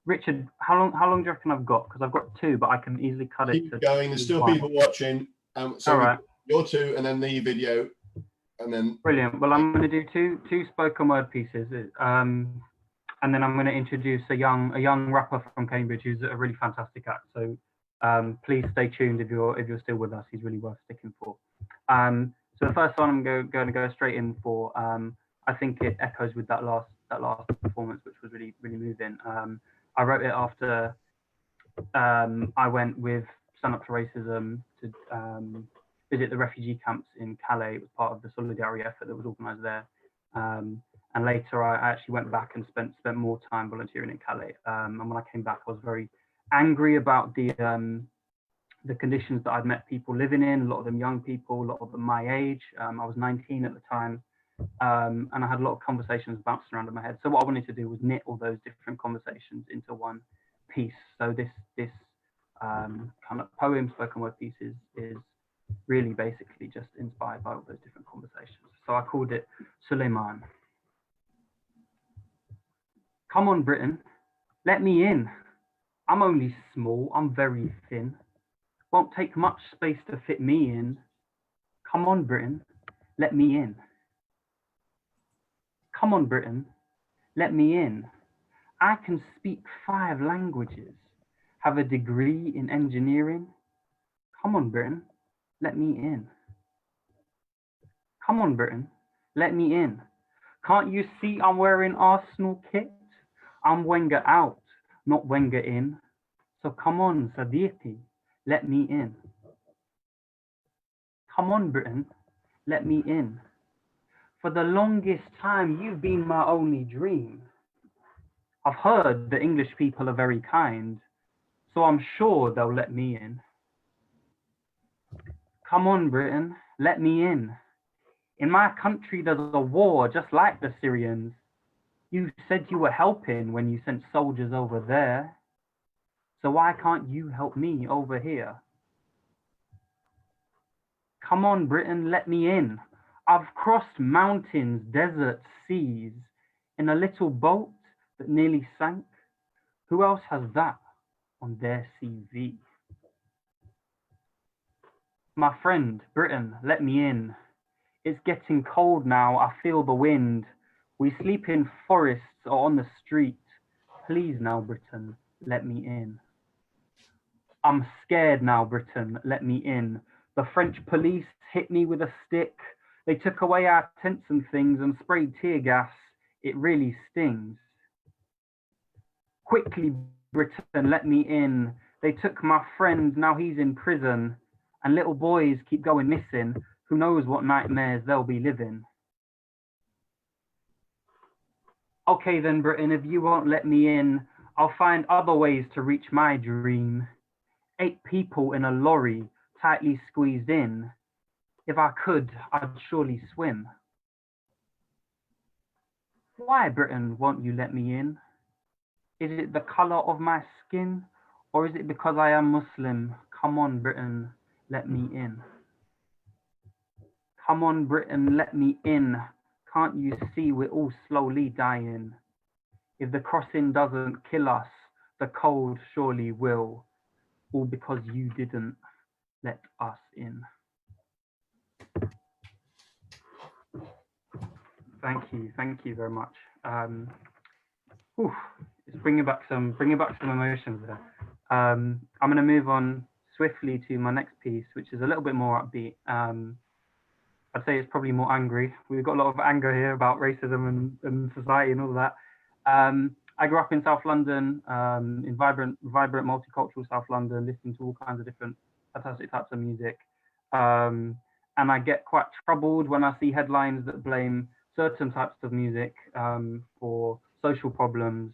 Richard, how long do you reckon I've got? Because I've got 2, but I can easily cut it. Keep going. There's still 1. people watching. So all right, your 2, and then the video, and then. Brilliant. Well, I'm going to do two spoken word pieces, and then I'm going to introduce a young rapper from Cambridge who's a really fantastic act. So please stay tuned if you're still with us. He's really worth sticking for. So the first one I'm going to go straight in for. I think it echoes with that last performance, which was really moving. I wrote it after I went with Stand Up to Racism to visit the refugee camps in Calais. It was part of the solidarity effort that was organised there. And later I actually went back and spent more time volunteering in Calais. And when I came back, I was very angry about the conditions that I'd met people living in, a lot of them young people, a lot of them my age. I was 19 at the time, and I had a lot of conversations bouncing around in my head. So what I wanted to do was knit all those different conversations into one piece. So this kind of poem, spoken word piece is really basically just inspired by all those different conversations. So I called it Suleiman. Come on, Britain, let me in. I'm only small, I'm very thin. Won't take much space to fit me in. Come on, Britain, let me in. Come on, Britain, let me in. I can speak 5 languages, have a degree in engineering. Come on, Britain, let me in. Come on, Britain, let me in. Can't you see I'm wearing Arsenal kit? I'm Wenger out, not Wenger in. So come on, Sadiqi, let me in. Come on, Britain, let me in. For the longest time, you've been my only dream. I've heard the English people are very kind, so I'm sure they'll let me in. Come on, Britain, let me in. In my country, there's a war just like the Syrians. You said you were helping when you sent soldiers over there. So why can't you help me over here? Come on, Britain, let me in. I've crossed mountains, deserts, seas in a little boat that nearly sank. Who else has that on their CV? My friend, Britain, let me in. It's getting cold now, I feel the wind. We sleep in forests or on the street. Please now, Britain, let me in. I'm scared now, Britain, let me in. The French police hit me with a stick. They took away our tents and things and sprayed tear gas. It really stings. Quickly, Britain, let me in. They took my friend, now he's in prison. And little boys keep going missing. Who knows what nightmares they'll be living. Okay then, Britain, if you won't let me in, I'll find other ways to reach my dream. 8 people in a lorry, tightly squeezed in. If I could, I'd surely swim. Why, Britain, won't you let me in? Is it the colour of my skin? Or is it because I am Muslim? Come on, Britain, let me in. Come on, Britain, let me in. Can't you see we're all slowly dying? If the crossing doesn't kill us, the cold surely will. All because you didn't let us in. Thank you very much. bringing back some emotions there. I'm going to move on swiftly to my next piece, which is a little bit more upbeat. I'd say it's probably more angry. We've got a lot of anger here about racism and society and all of that. I grew up in South London, in vibrant, multicultural South London, listening to all kinds of different fantastic types of music. And I get quite troubled when I see headlines that blame certain types of music for social problems,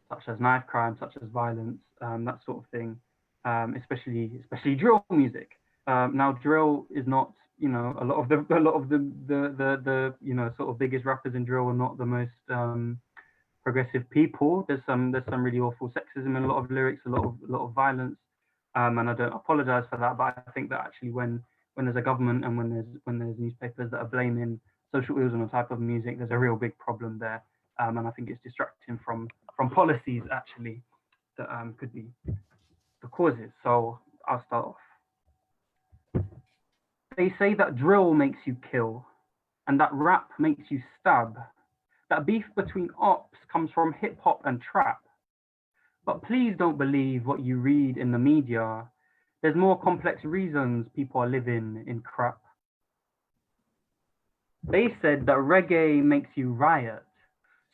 such as knife crime, such as violence, that sort of thing, especially drill music. Now, drill is not, you know, a lot of the you know, sort of biggest rappers in drill are not the most progressive people. There's some really awful sexism in a lot of lyrics, a lot of violence, and I don't apologize for that. But I think that actually when there's a government and when there's newspapers that are blaming social ills on a type of music, there's a real big problem there, and I think it's distracting from policies actually that could be the causes. So I'll start off. They say that drill makes you kill, and that rap makes you stab. That beef between ops comes from hip hop and trap. But please don't believe what you read in the media. There's more complex reasons people are living in crap. They said that reggae makes you riot.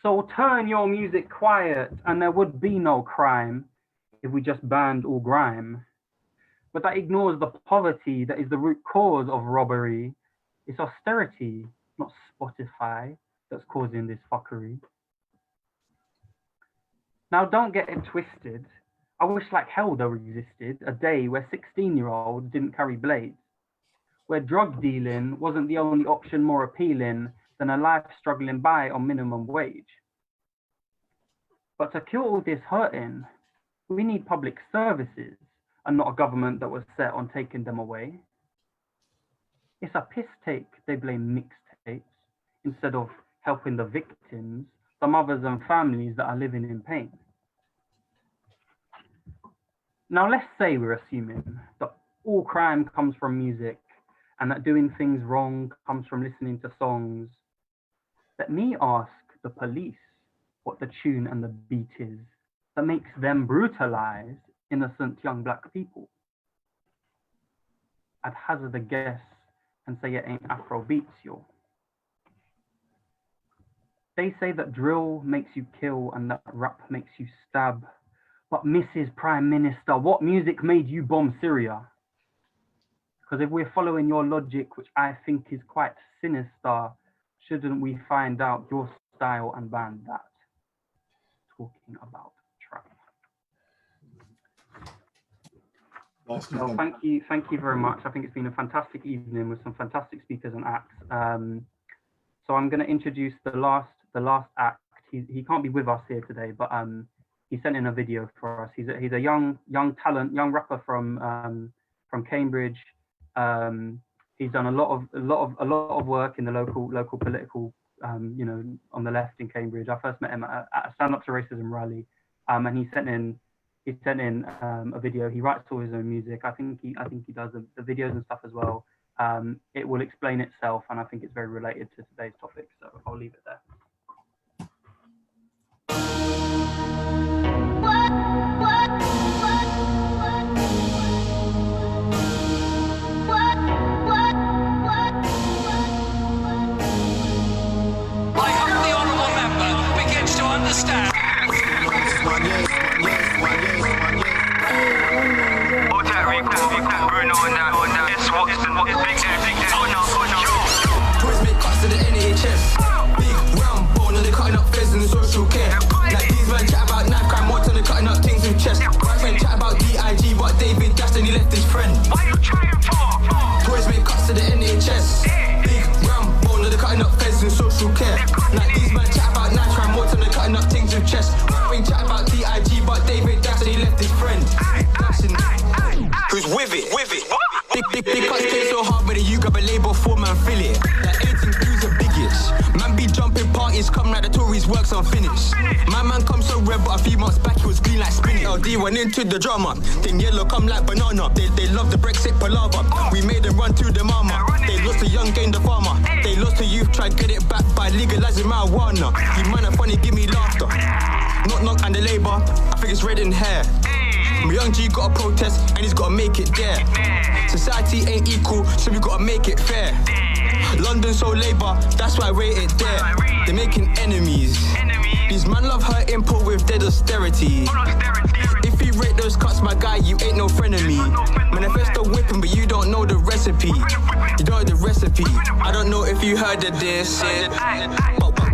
So turn your music quiet and there would be no crime if we just banned all grime. But that ignores the poverty that is the root cause of robbery. It's austerity, not Spotify, that's causing this fuckery. Now don't get it twisted. I wish like hell there existed a day where 16-year-olds didn't carry blades, where drug dealing wasn't the only option more appealing than a life struggling by on minimum wage. But to cure all this hurting, we need public services and not a government that was set on taking them away. It's a piss take they blame mixtapes instead of helping the victims, the mothers and families that are living in pain. Now let's say we're assuming that all crime comes from music and that doing things wrong comes from listening to songs. Let me ask the police what the tune and the beat is that makes them brutalize innocent young black people. I'd hazard a guess and say it ain't Afro beats, yo. They say that drill makes you kill and that rap makes you stab. But Mrs. Prime Minister, what music made you bomb Syria? Because if we're following your logic, which I think is quite sinister, shouldn't we find out your style and ban that? Talking about trap. Well, thank you very much. I think it's been a fantastic evening with some fantastic speakers and acts. So I'm going to introduce the last act. He can't be with us here today, but he sent in a video for us. He's a young talent, young rapper from Cambridge. He's done a lot of work in the local political, you know, on the left in Cambridge. I first met him at a Stand Up to Racism rally, and he sent in a video. He writes all his own music. I think he does the videos and stuff as well. It will explain itself, and I think it's very related to today's topic. So I'll leave it there. I hope the honourable member begins to understand. Toys make cuts to the NHS. Big round bone, and they cutting up feds in the social care. Like these men chat about knife crime, more than they cutting up things with chest. Men chat about DIG, but David dashed and he left his friend. What are you trying for? Toys make cuts to the NHS. Big round bone, and they cutting up feds in social care. Like these men chat about knife crime, more than they cutting up things with chest. Men chat about DIG, but David dashed and he left his friend. Who's with it? With it? Big cuts play so hard, but you grab a label form and fill it. Like 18 crews are biggest. Man be jumping parties, come like the Tories works unfinished. My man come so red, but a few months back he was green like spinach. LD went into the drama, then yellow come like banana. They love the Brexit palaver. We made them run to the mama. They lost the young, gained the farmer. They lost the youth, tried get it back by legalizing marijuana. You man are funny, give me laughter. knock knock and the labour. I think it's red in hair. My young G gotta protest and he's gotta make it there. Society ain't equal, so we gotta make it fair. London so labour, that's why I rate it there. They're making enemies. These man love her input with dead austerity. If you rate those cuts, my guy, you ain't no friend of me. Manifesto whipping, but you don't know the recipe. You don't know the recipe. I don't know if you heard of this.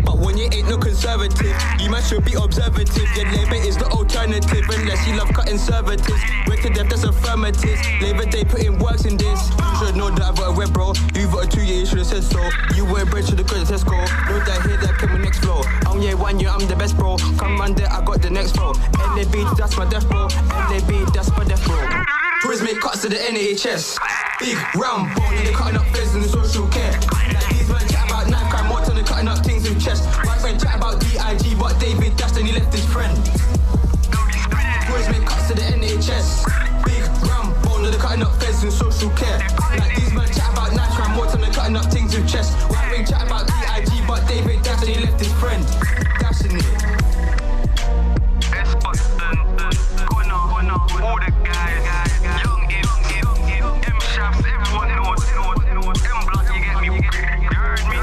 But when you ain't no conservative, you must should be observative. Yeah, Labour is the alternative, unless you love cutting servitives. Wait to death, that's affirmative. Labour Day putting works in this. You should know that I voted red, bro. You voted 2 years, you should have said so. You weren't bred, should have got the Tesco. Know that here, that came with next flow. I'm yeah, 1 year, I'm the best, bro. Come round there, I got the next flow. LAB, that's my death, bro. LAB, that's my death, bro. Tourists make cuts to the NHS. Big round bone, and they're cutting up feds in the social care. Like these men chat about knife crime, more than they're cutting up things with chest. My friend chat about DIG, but David dashed and he left his friend. Tourists make cuts to the NHS. Big round bone, and they're cutting up feds in social care. Like these men chat about knife crime, more than they're cutting up things with chest. My friend chat about DIG, but David dashed and he left his friend. Dashing it. All the guys, young M shafts, everyone knows, M block, you get me, you heard me.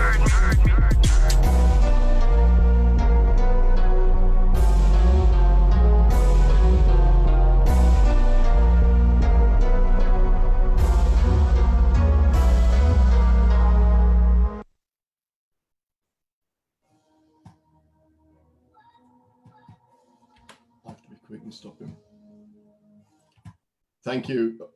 I have to be quick and stop him. Thank you.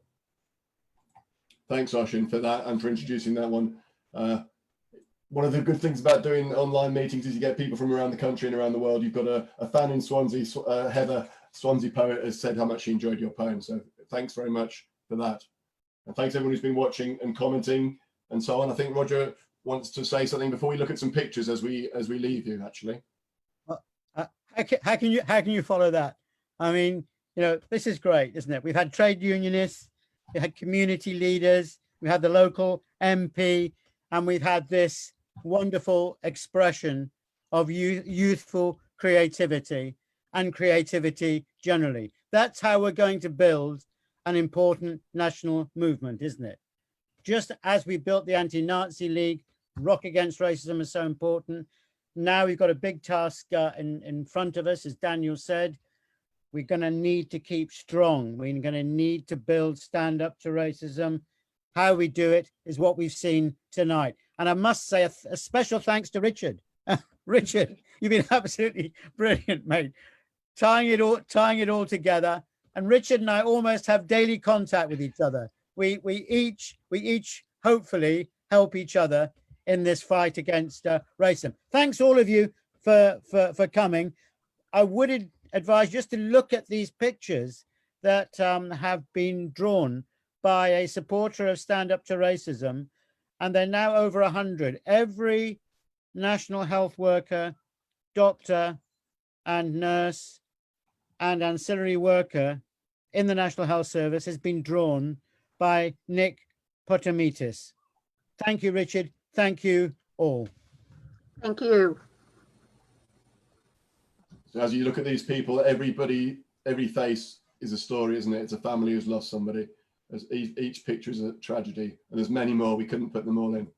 Thanks, Oshin, for that and for introducing that one. One of the good things about doing online meetings is you get people from around the country and around the world. You've got a fan in Swansea, Heather, Swansea poet, has said how much she enjoyed your poem. So thanks very much for that. And thanks everyone who's been watching and commenting and so on. I think Roger wants to say something before we look at some pictures as we leave you, actually. How can you follow that? I mean, you know, this is great, isn't it? We've had trade unionists, we had community leaders, we had the local MP, and we've had this wonderful expression of youthful creativity and creativity generally. That's how we're going to build an important national movement, isn't it? Just as we built the Anti-Nazi League, Rock Against Racism is so important. Now we've got a big task in front of us, as Daniel said. We're going to need to keep strong. We're going to need to build stand up to racism. How we do it is what we've seen tonight. And I must say a special thanks to Richard. Richard, you've been absolutely brilliant, mate. Tying it all together. And Richard and I almost have daily contact with each other. We each hopefully help each other in this fight against racism. Thanks all of you for coming. I would advise just to look at these pictures that have been drawn by a supporter of Stand Up to Racism, and they're now over 100. Every national health worker, doctor and nurse and ancillary worker in the National Health Service has been drawn by Nick Potamitis. Thank you, Richard. Thank you all. Thank you. So as you look at these people, every face is a story, isn't it? It's a family who's lost somebody. As each picture is a tragedy, and there's many more. We couldn't put them all in.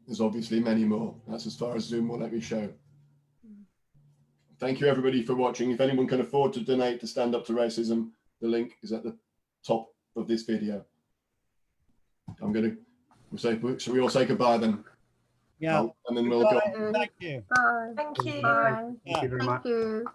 There's obviously many more. That's as far as Zoom will let me show. Thank you everybody for watching. If anyone can afford to donate to Stand Up to Racism, the link is at the top of this video. I'm going to say, shall we all say goodbye then? Yeah. And then we'll go. Thank you. Bye. Thank you. Bye. Thank you very much. Thank you.